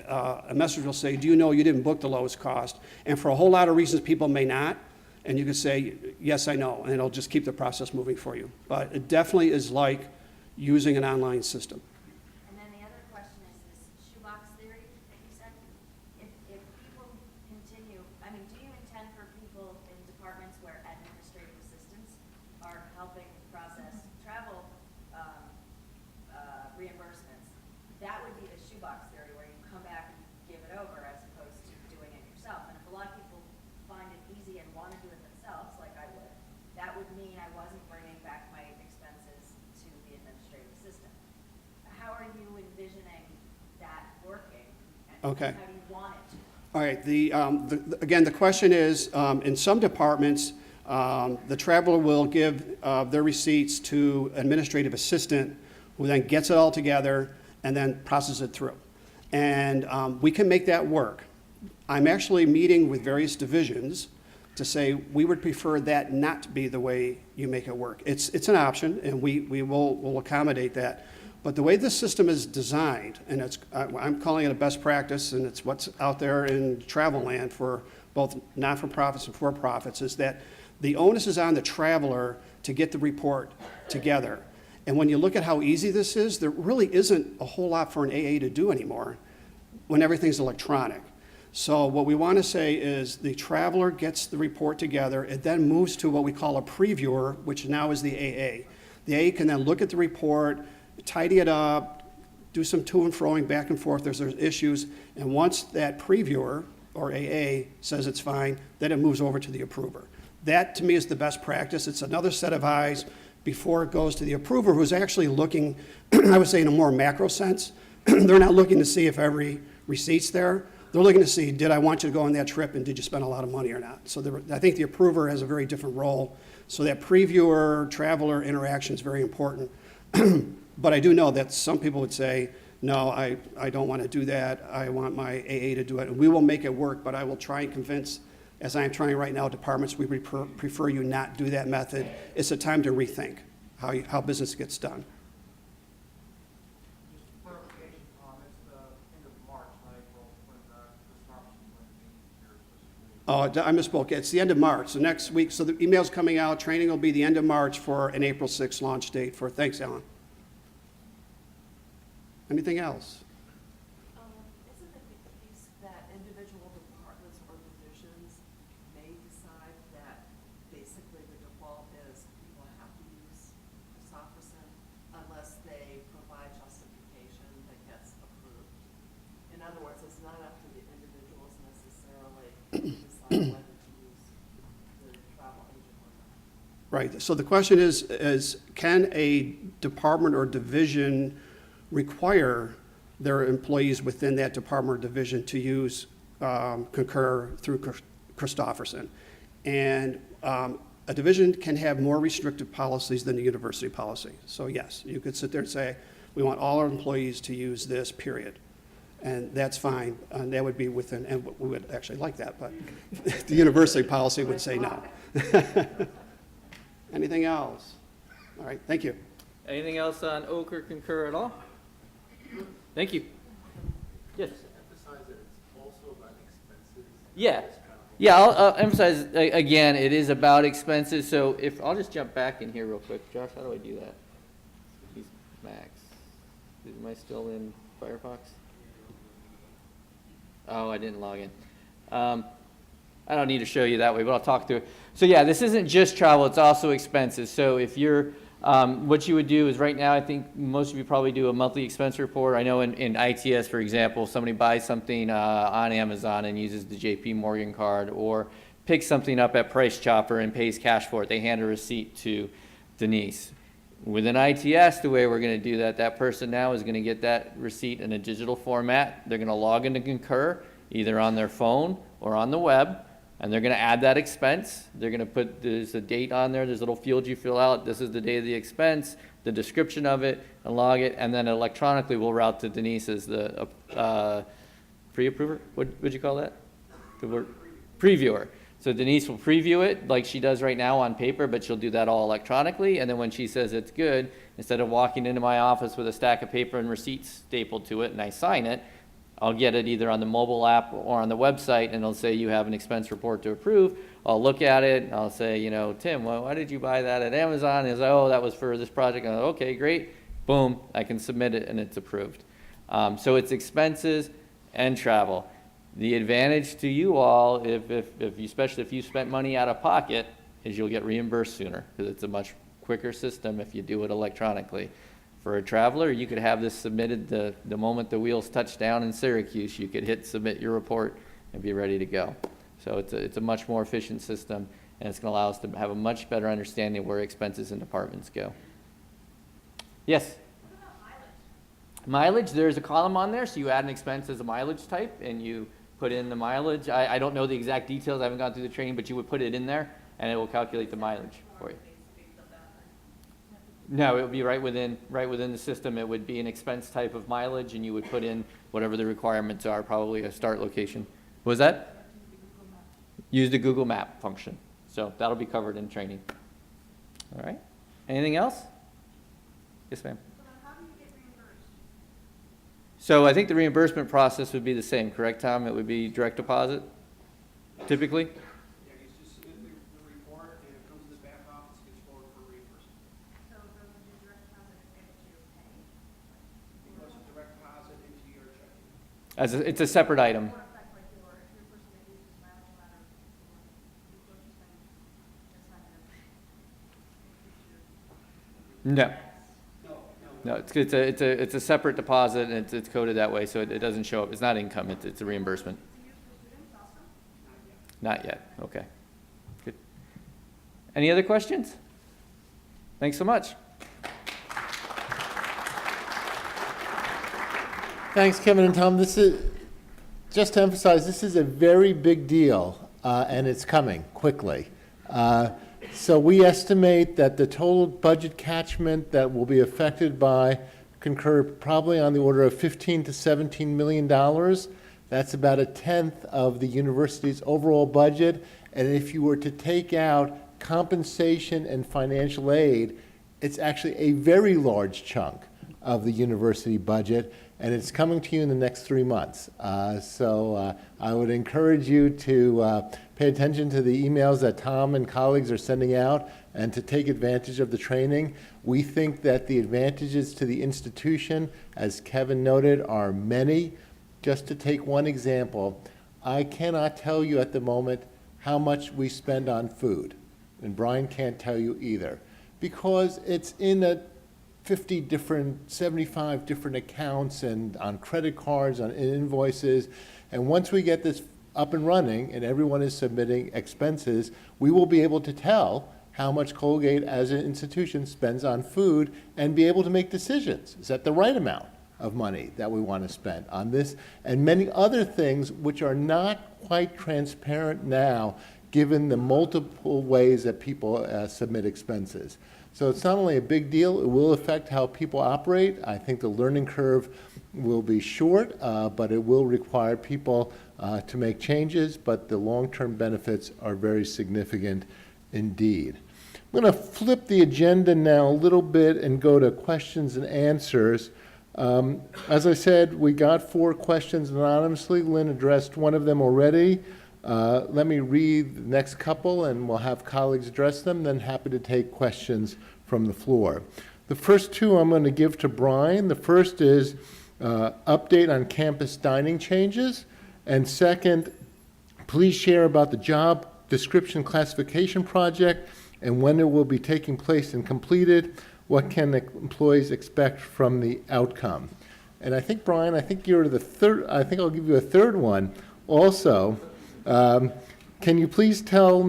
a message will say, do you know you didn't book the lowest cost? And for a whole lot of reasons, people may not. And you can say, yes, I know, and it'll just keep the process moving for you. But it definitely is like using an online system. And then the other question is this shoebox theory that you said. If people continue, I mean, do you intend for people in departments where administrative assistants are helping process travel reimbursements? That would be the shoebox theory, where you come back and give it over as opposed to doing it yourself. And if a lot of people find it easy and want to do it themselves, like I would, that would mean I wasn't bringing back my expenses to the administrative assistant. How are you envisioning that working? And Okay. how do you want it to? All right, again, the question is, in some departments, the traveler will give their receipts to administrative assistant, who then gets it all together and then processes it through. And we can make that work. I'm actually meeting with various divisions to say we would prefer that not to be the way you make it work. It's an option, and we'll accommodate that. But the way this system is designed, and I'm calling it a best practice, and it's what's out there in travel land for both not-for-profits and for-profits, is that the onus is on the traveler to get the report together. And when you look at how easy this is, there really isn't a whole lot for an AA to do anymore when everything's electronic. So what we want to say is the traveler gets the report together. It then moves to what we call a previewer, which now is the AA. The AA can then look at the report, tidy it up, do some to and froing back and forth. There's issues. And once that previewer, or AA, says it's fine, then it moves over to the approver. That, to me, is the best practice. It's another set of eyes before it goes to the approver, who's actually looking, I would say in a more macro sense. They're not looking to see if every receipt's there. They're looking to see, did I want you to go on that trip and did you spend a lot of money or not? So I think the approver has a very different role. So that previewer, traveler interaction is very important. But I do know that some people would say, no, I don't want to do that. I want my AA to do it. And we will make it work, but I will try and convince, as I am trying right now, departments, we prefer you not do that method. It's a time to rethink how business gets done. Clarification, it's the end of March, not April, when this conference is going to be here. Oh, I misspoke. It's the end of March, so next week. So the email's coming out. Training will be the end of March for an April 6th launch date for, thanks, Alan. Anything else? Isn't it the case that individual departments or divisions may decide that basically the default is people have to use Christopherson unless they provide justification that gets approved? In other words, it's not up to the individuals necessarily to decide whether to use the travel agent or not. Right. So the question is can a department or division require their employees within that department or division to use Concur through Christopherson? And a division can have more restrictive policies than the university policy. So yes, you could sit there and say, we want all our employees to use this, period. And that's fine, and that would be within, and we would actually like that, but the university policy would say no. Anything else? All right, thank you. Anything else on Oak or Concur at all? Thank you. Yes. Emphasize that it's also about expenses. Yeah. Yeah, I'll emphasize, again, it is about expenses, so if, I'll just jump back in here real quick. Josh, how do I do that? He's Max. Am I still in Firefox? Oh, I didn't log in. I don't need to show you that way, but I'll talk through it. So yeah, this isn't just travel, it's also expenses. So if you're, what you would do is right now, I think most of you probably do a monthly expense report. I know in ITS, for example, somebody buys something on Amazon and uses the JP Morgan card, or picks something up at Price Chopper and pays cash for it. They hand a receipt to Denise. Within ITS, the way we're going to do that, that person now is going to get that receipt in a digital format. They're going to log into Concur, either on their phone or on the web, and they're going to add that expense. They're going to put, there's a date on there, there's a little field you fill out, this is the date of the expense, the description of it, and log it, and then electronically we'll route to Denise as the pre-approver? What would you call that? The word previewer. So Denise will preview it like she does right now on paper, but she'll do that all electronically, and then when she says it's good, instead of walking into my office with a stack of paper and receipts stapled to it and I sign it, I'll get it either on the mobile app or on the website, and it'll say you have an expense report to approve. I'll look at it, and I'll say, you know, Tim, well, why did you buy that at Amazon? And he'll say, oh, that was for this project. And I'll go, okay, great. Boom, I can submit it, and it's approved. So it's expenses and travel. The advantage to you all, if you, especially if you spent money out of pocket, is you'll get reimbursed sooner, because it's a much quicker system if you do it electronically. For a traveler, you could have this submitted the moment the wheels touch down in Syracuse. You could hit submit your report and be ready to go. So it's a much more efficient system, and it's going to allow us to have a much better understanding of where expenses and departments go. Yes? What about mileage? Mileage, there's a column on there, so you add an expense as a mileage type, and you put in the mileage. I don't know the exact details, I haven't gone through the training, but you would put it in there, and it will calculate the mileage for you. No, it would be right within the system. It would be an expense type of mileage, and you would put in whatever the requirements are, probably a start location. What was that? Use the Google Map function. So that'll be covered in training. All right. Anything else? Yes, ma'am. So then how do you get reimbursed? So I think the reimbursement process would be the same, correct, Tom? It would be direct deposit, typically? Yeah, you just submit the report, and it comes to the back office, gets forwarded for reimbursement. So it goes into direct deposit if they have to pay? It goes a direct deposit into your checking. It's a separate item. What affect like your, if your person that uses mileage ladder, your grocery spending, that's not gonna increase your. No. No, it's a separate deposit, and it's coded that way, so it doesn't show up. It's not income, it's a reimbursement. Is it used for students also? Not yet, okay. Good. Any other questions? Thanks so much. Thanks, Kevin and Tom. This is, just to emphasize, this is a very big deal, and it's coming quickly. So we estimate that the total budget catchment that will be affected by concur probably on the order of $15 to $17 million. That's about a tenth of the university's overall budget. And if you were to take out compensation and financial aid, it's actually a very large chunk of the university budget, and it's coming to you in the next 3 months. So I would encourage you to pay attention to the emails that Tom and colleagues are sending out and to take advantage of the training. We think that the advantages to the institution, as Kevin noted, are many. Just to take one example, I cannot tell you at the moment how much we spend on food, and Brian can't tell you either, because it's in 75 different accounts and on credit cards, on invoices, and once we get this up and running and everyone is submitting expenses, we will be able to tell how much Colgate as an institution spends on food and be able to make decisions. Is that the right amount of money that we want to spend on this and many other things which are not quite transparent now given the multiple ways that people submit expenses. So it's not only a big deal, it will affect how people operate. I think the learning curve will be short, but it will require people to make changes, but the long-term benefits are very significant indeed. I'm going to flip the agenda now a little bit and go to questions and answers. As I said, we got 4 questions anonymously. Lynn addressed one of them already. Let me read the next couple and we'll have colleagues address them, then happy to take questions from the floor. The first 2 I'm going to give to Brian. The first is update on campus dining changes, and second, please share about the job description classification project and when it will be taking place and completed. What can the employees expect from the outcome? And I think, Brian, I think you're the third, I think I'll give you a third one also. Can you please tell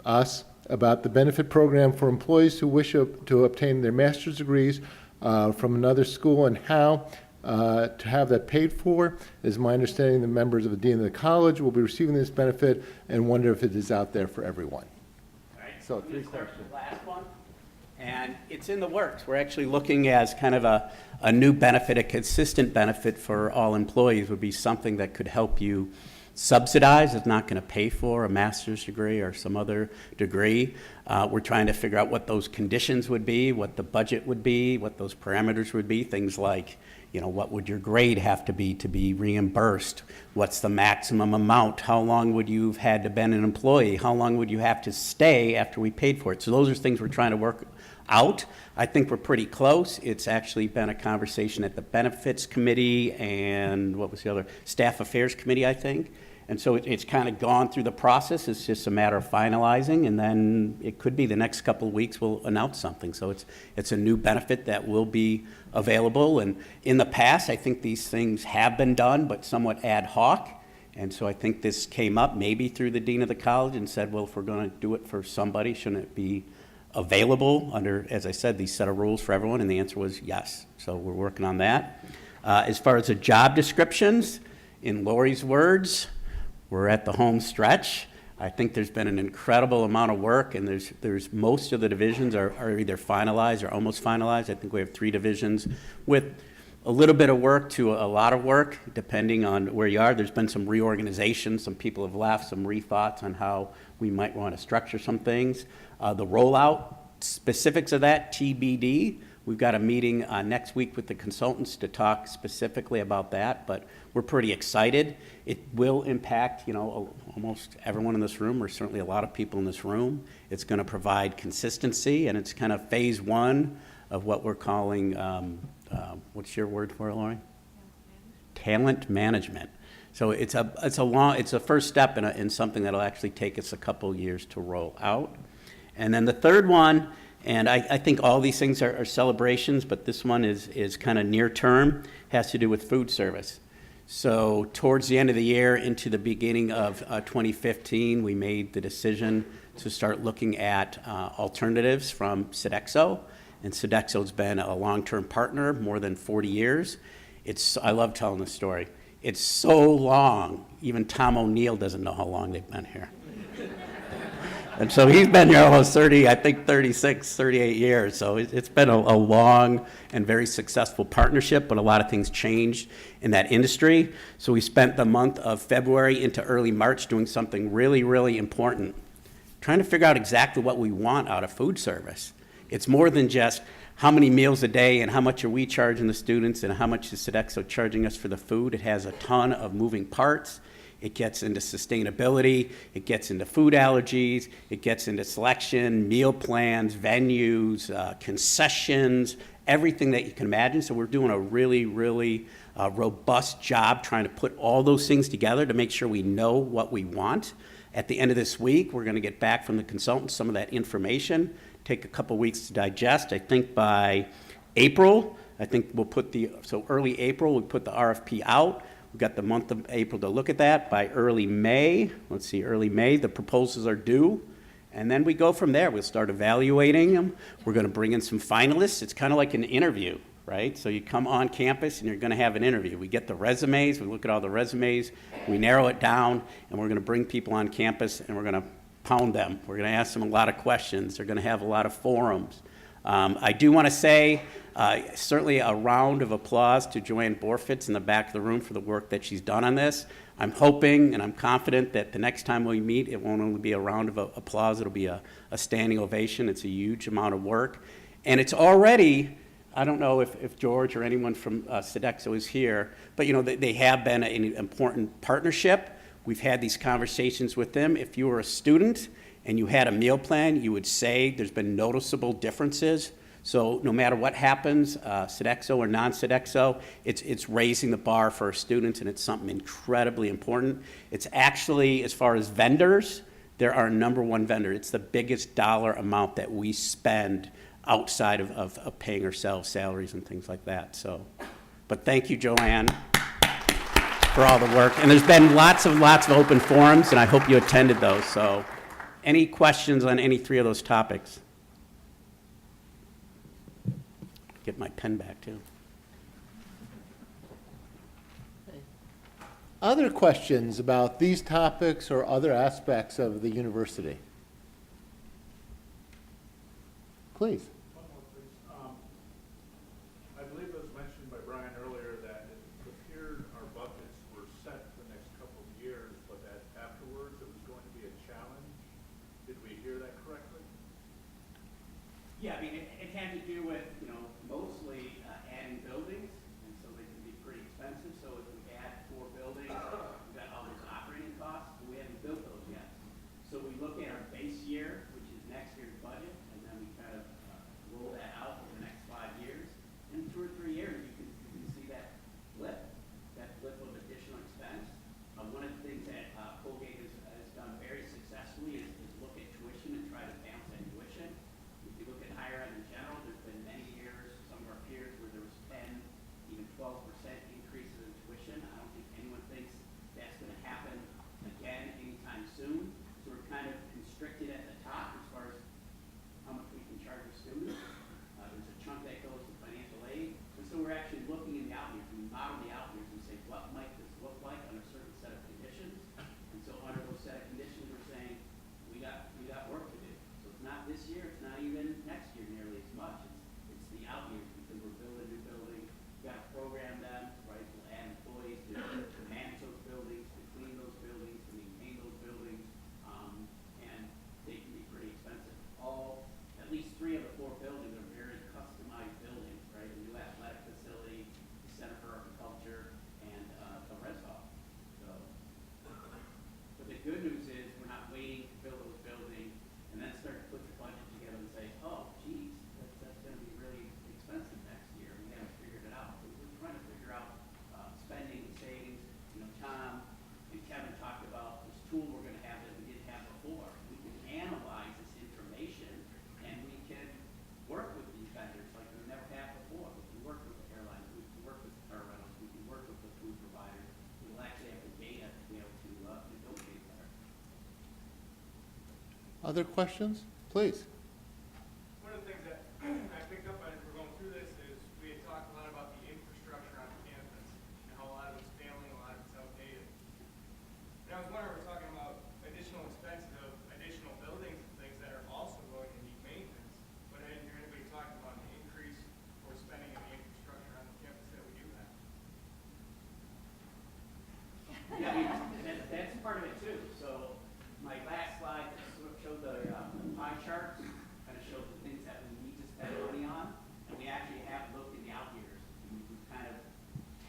us about the benefit program for employees who wish to obtain their master's degrees from another school and how to have that paid for? It is my understanding the members of the dean of the college will be receiving this benefit and wonder if it is out there for everyone. Right. So Let me 3 start questions. with the last one. And it's in the works. We're actually looking as kind of a new benefit, a consistent benefit for all employees would be something that could help you subsidize. It's not going to pay for a master's degree or some other degree. We're trying to figure out what those conditions would be, what the budget would be, what those parameters would be, things like, you know, what would your grade have to be reimbursed? What's the maximum amount? How long would you have had to been an employee? How long would you have to stay after we paid for it? So those are things we're trying to work out. I think we're pretty close. It's actually been a conversation at the Benefits Committee and what was the other? Staff Affairs Committee, I think. And so it's kind of gone through the process. It's just a matter of finalizing, and then it could be the next couple of weeks we'll announce something. So it's a new benefit that will be available. And in the past, I think these things have been done, but somewhat ad hoc. And so I think this came up maybe through the dean of the college and said, well, if we're going to do it for somebody, shouldn't it be available under, as I said, these set of rules for everyone? And the answer was yes. So we're working on that. As far as the job descriptions, in Lori's words, we're at the home stretch. I think there's been an incredible amount of work, and there's most of the divisions are either finalized or almost finalized. I think we have 3 divisions with a little bit of work to a lot of work, depending on where you are. There's been some reorganization. Some people have left, some rethoughts on how we might want to structure some things. The rollout, specifics of that, TBD. We've got a meeting next week with the consultants to talk specifically about that, but we're pretty excited. It will impact, you know, almost everyone in this room, or certainly a lot of people in this room. It's going to provide consistency, and it's kind of phase 1 of what we're calling, what's your word for it, Laurie? Talent management. So it's a first step in something that'll actually take us a couple years to roll out. And then the third one, and I think all these things are celebrations, but this one is kind of near term, has to do with food service. So towards the end of the year into the beginning of 2015, we made the decision to start looking at alternatives from Sodexo. And Sodexo's been a long-term partner, more than 40 years. I love telling this story. It's so long, even Tom O'Neill doesn't know how long they've been here. And so he's been here almost 30, I think 36, 38 years. So it's been a long and very successful partnership, but a lot of things changed in that industry. So we spent the month of February into early March doing something really, really important, trying to figure out exactly what we want out of food service. It's more than just how many meals a day and how much are we charging the students and how much is Sodexo charging us for the food. It has a ton of moving parts. It gets into sustainability, it gets into food allergies, it gets into selection, meal plans, venues, concessions, everything that you can imagine. So we're doing a really, really robust job trying to put all those things together to make sure we know what we want. At the end of this week, we're going to get back from the consultants some of that information, take a couple weeks to digest. I think by April, so early April, we'll put the RFP out. We've got the month of April to look at that. By early May, the proposals are due. And then we go from there. We'll start evaluating them. We're going to bring in some finalists. It's kind of like an interview, right? So you come on campus and you're going to have an interview. We get the resumes, we look at all the resumes, we narrow it down, and we're going to bring people on campus and we're going to pound them. We're going to ask them a lot of questions. They're going to have a lot of forums. I do want to say, certainly a round of applause to Joanne Borfitz in the back of the room for the work that she's done on this. I'm hoping and I'm confident that the next time we meet, it won't only be a round of applause, it'll be a standing ovation. It's a huge amount of work. And it's already, I don't know if George or anyone from Sodexo is here, but they have been an important partnership. We've had these conversations with them. If you were a student and you had a meal plan, you would say there's been noticeable differences. So no matter what happens, Sodexo or non-Sodexo, it's raising the bar for our students, and it's something incredibly important. It's actually, as far as vendors, they're our number one vendor. It's the biggest dollar amount that we spend outside of paying ourselves salaries and things like that. So, but thank you, Joanne, for all the work. And there's been lots of open forums, and I hope you attended those. So any questions on any three of those topics? Get my pen back, too. Other questions about these topics or other aspects of the university? Please. One more, please. I believe it was mentioned by Brian earlier that it appeared our budgets were set for the next couple of years, but that afterwards it was going to be a challenge. Did we hear that correctly? Yeah, I mean, it had to do with, mostly adding buildings, and so they can be pretty expensive. So if we add 4 buildings, we've got all those operating costs, and we haven't built those yet. So we look at our base year, which is next year's budget, and then we kind of roll that out for the next 5 years. In 2 or 3 years, you can see that blip of additional expense. One of the things that Colgate has done very successfully is look at tuition and try to balance that tuition. If you look at higher ed in general, there's been many years, some of our peers, where there was 10, even 12% increases in tuition. I don't think anyone thinks that's going to happen again anytime soon. So we're kind of constricted at the top as far as how much we can charge our students. There's a chunk that goes to financial aid. And so we're actually looking in the out years. We model the out years and say, what might this look like under a certain set of conditions? And so under those set of conditions, we're saying, we got work to do. So it's not this year, it's not even next year nearly as much. It's the out years, because we're building a new building. We've got to program them, right? We'll add employees to manage those buildings, to clean those buildings, to maintain those buildings. And they can be pretty expensive. At least 3 of the 4 buildings are very customized buildings, right? A new athletic facility, the Center for Art and Culture, and a res hall. So, but the good news is we're not waiting to build those buildings and then start to put the budget together and say, oh, geez, that's going to be really expensive next year. We haven't figured it out. We're trying to figure out spending and savings. Tom and Kevin talked about this tool we're going to have that we didn't have before. We can analyze this information and we can work with these vendors like we never have before. We can work with the airlines, we can work with the car rentals, we can work with the food providers. We'll actually have the data to be able to negotiate better. Other questions? Please. One of the things that I picked up on as we're going through this is we had talked a lot about the infrastructure on campus and how a lot of it's failing, a lot of my last slide that sort of showed the pie charts, kind of showed the things that we need to spend money on. And we actually have looked in the out years. We've kind of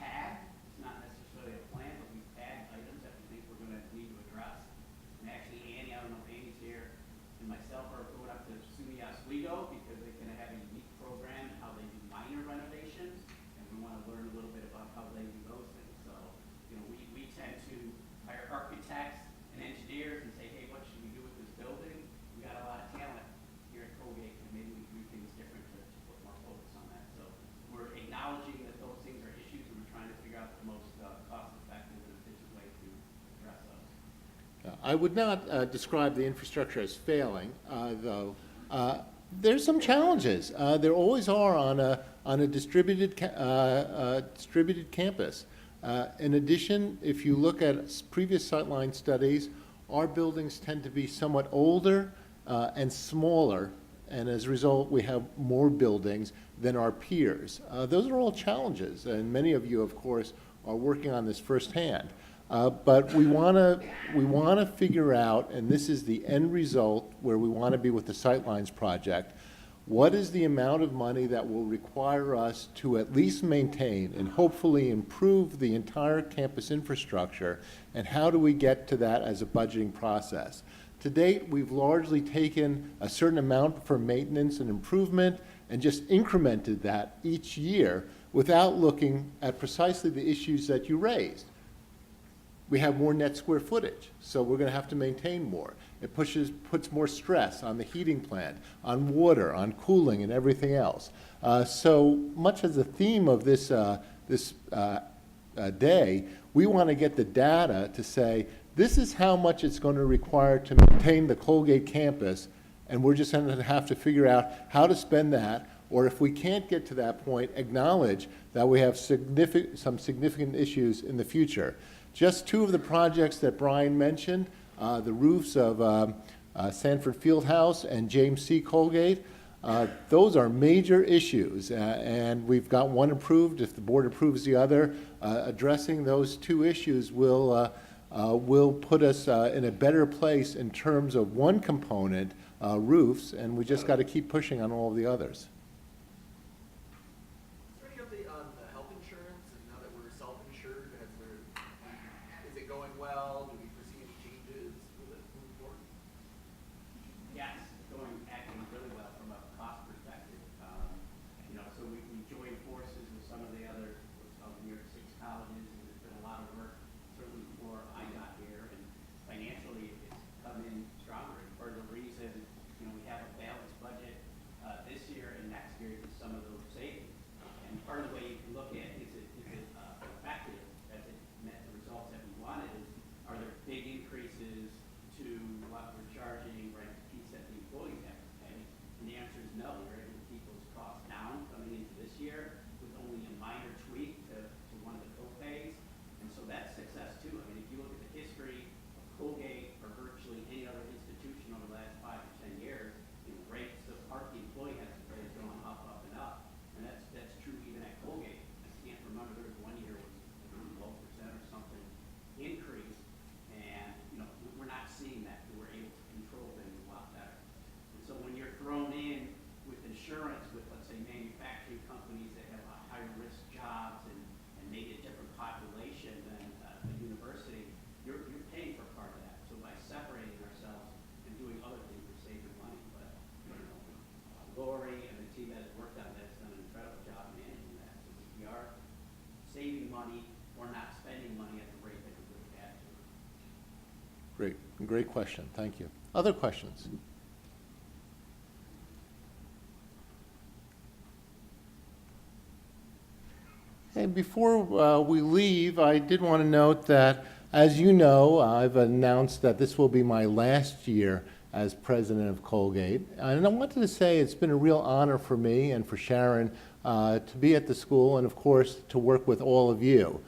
tagged, it's not necessarily a plan, but we've tagged items that we think we're going to need to address. And actually, Annie, I don't know if Annie's here, and myself are going up to SUNY Oswego because they're going to have a unique program and how they do minor renovations. And we want to learn a little bit about how they do those things. So, you know, we tend to hire architects and engineers and say, hey, what should we do with this building? We got a lot of talent here at Colgate, and maybe we do things different to put more focus on that. So we're acknowledging that those things are issues, and we're trying to figure out the most cost-effective and efficient way to address those. I would not describe the infrastructure as failing, though. There's some challenges. There always are on a distributed campus. In addition, if you look at previous sightline studies, our buildings tend to be somewhat older and smaller, and as a result, we have more buildings than our peers. Those are all challenges, and many of you, of course, are working on this firsthand. But we want to figure out, and this is the end result where we want to be with the Sightlines project, what is the amount of money that will require us to at least maintain and hopefully improve the entire campus infrastructure, and how do we get to that as a budgeting process? To date, we've largely taken a certain amount for maintenance and improvement and just incremented that each year without looking at precisely the issues that you raised. We have more net square footage, so we're going to have to maintain more. It puts more stress on the heating plant, on water, on cooling, and everything else. So much as the theme of this day, we want to get the data to say, this is how much it's going to require to maintain the Colgate campus, and we're just going to have to figure out how to spend that, or if we can't get to that point, acknowledge that we have some significant issues in the future. Just two of the projects that Brian mentioned, the roofs of Sanford Fieldhouse and James C. Colgate, those are major issues, and we've got one approved. If the board approves the other, addressing those two issues will put us in a better place in terms of one component, roofs, and we just got to keep pushing on all of the others. Is there any update on the health insurance, and now that we're self-insured, is it going well? Do we foresee any changes with it moving forward? Yes, it's going actually really well from a cost perspective. You know, so we joined forces with some of the other New York Six colleges, and there's been a lot of work, certainly before I got here, and financially it's come in stronger. And part of the reason, you know, we have a balanced budget this year and next year is some of those savings. And part of the way you can look at is it effective, as it met the results that we wanted, is are there big increases to what we're charging, right, the piece that the employees have to pay? And the answer is no. We're able to keep those costs down coming into this year with only a minor tweak to one of the co-pays. And so that's success too. I mean, if you look at the history of Colgate or virtually any other institution over the last 5 or 10 years, you know, rates of the employee has to pay is going up, up, and up. And that's true even at Colgate. I can't remember, there was one year was 12% or something increase, and you know, we're not seeing that. We're able to control things a lot better. And so when you're thrown in with insurance, with let's say manufacturing companies that have a higher risk jobs and maybe a different population than a university, you're paying for part of that. So by separating ourselves and doing other things, we're saving money. But you know, Lori and the team that has worked on that has done an incredible job managing that. So we are saving money or not spending money at the rate that we would have had to. Great question. Thank you. Other questions? And before we leave, I did want to note that, as you know, I've announced that this will be my last year as president of Colgate. And I wanted to say it's been a real honor for me and for Sharon to be at the school and, of course, to work with all of you.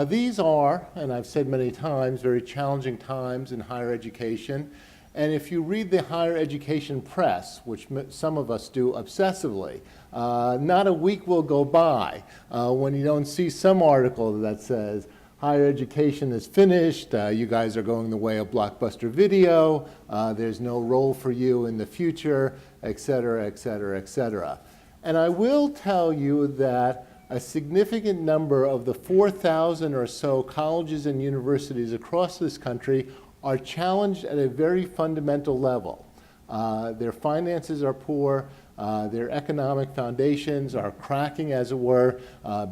These are, and I've said many times, very challenging times in higher education. And if you read the higher education press, which some of us do obsessively, not a week will go by when you don't see some article that says, higher education is finished, you guys are going the way of Blockbuster Video, there's no role for you in the future, et cetera, et cetera, et cetera. And I will tell you that a significant number of the 4,000 or so colleges and universities across this country are challenged at a very fundamental level. Their finances are poor, their economic foundations are cracking, as it were,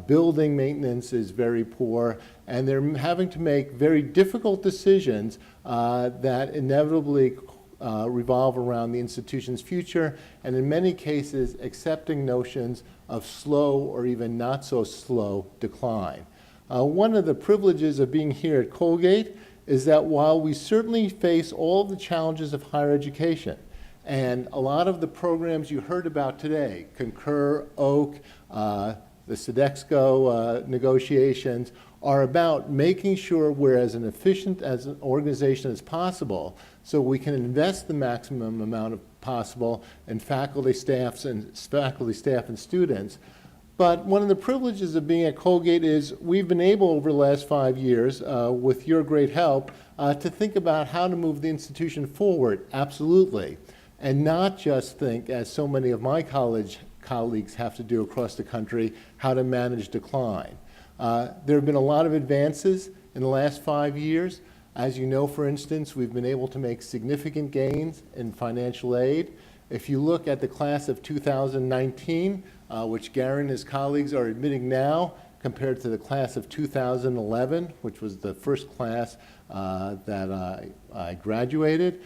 building maintenance is very poor, and they're having to make very difficult decisions that inevitably revolve around the institution's future, and in many cases accepting notions of slow or even not so slow decline. One of the privileges of being here at Colgate is that while we certainly face all of the challenges of higher education, and a lot of the programs you heard about today, Concur, Oak, the Sodexo negotiations, are about making sure we're as an efficient as an organization as possible so we can invest the maximum amount of possible in faculty, staff, and students. But one of the privileges of being at Colgate is we've been able over the last 5 years, with your great help, to think about how to move the institution forward, absolutely, and not just think, as so many of my college colleagues have to do across the country, how to manage decline. There have been a lot of advances in the last 5 years. As you know, for instance, we've been able to make significant gains in financial aid. If you look at the class of 2019, which Gary and his colleagues are admitting now, compared to the class of 2011, which was the first class that I graduated,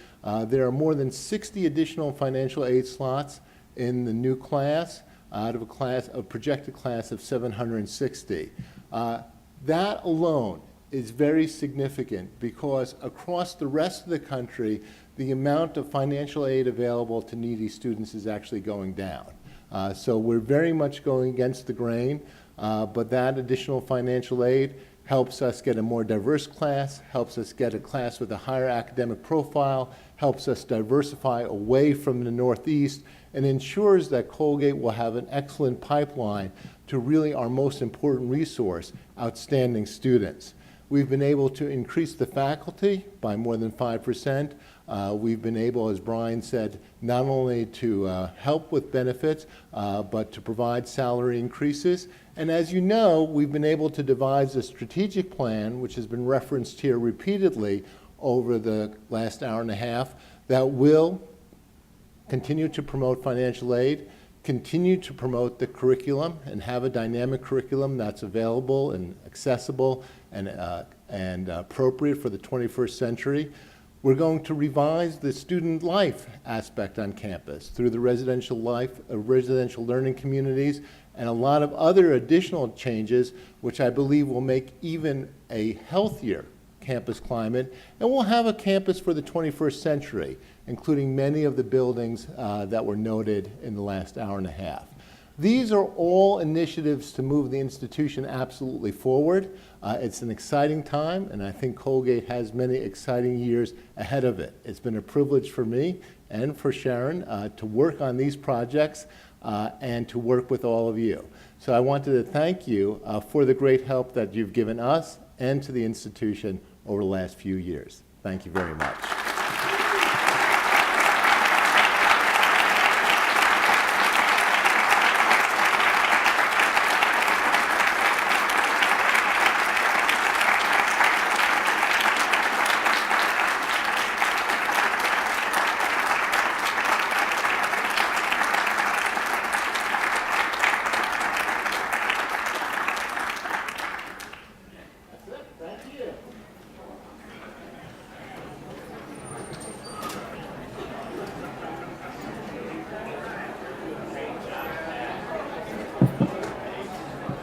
there are more than 60 additional financial aid slots in the new class out of a projected class of 760. That alone is very significant because across the rest of the country, the amount of financial aid available to needy students is actually going down. So we're very much going against the grain, but that additional financial aid helps us get a more diverse class, helps us get a class with a higher academic profile, helps us diversify away from the Northeast, and ensures that Colgate will have an excellent pipeline to really our most important resource, outstanding students. We've been able to increase the faculty by more than 5%. We've been able, as Brian said, not only to help with benefits, but to provide salary increases. And as you know, we've been able to devise a strategic plan, which has been referenced here repeatedly over the last hour and a half, that will continue to promote financial aid, continue to promote the curriculum, and have a dynamic curriculum that's available and accessible and appropriate for the 21st century. We're going to revise the student life aspect on campus through the residential learning communities and a lot of other additional changes, which I believe will make even a healthier campus climate. And we'll have a campus for the 21st century, including many of the buildings that were noted in the last hour and a half. These are all initiatives to move the institution absolutely forward. It's an exciting time, and I think Colgate has many exciting years ahead of it. It's been a privilege for me and for Sharon to work on these projects and to work with all of you. So I wanted to thank you for the great help that you've given us and to the institution over the last few years. Thank you very much.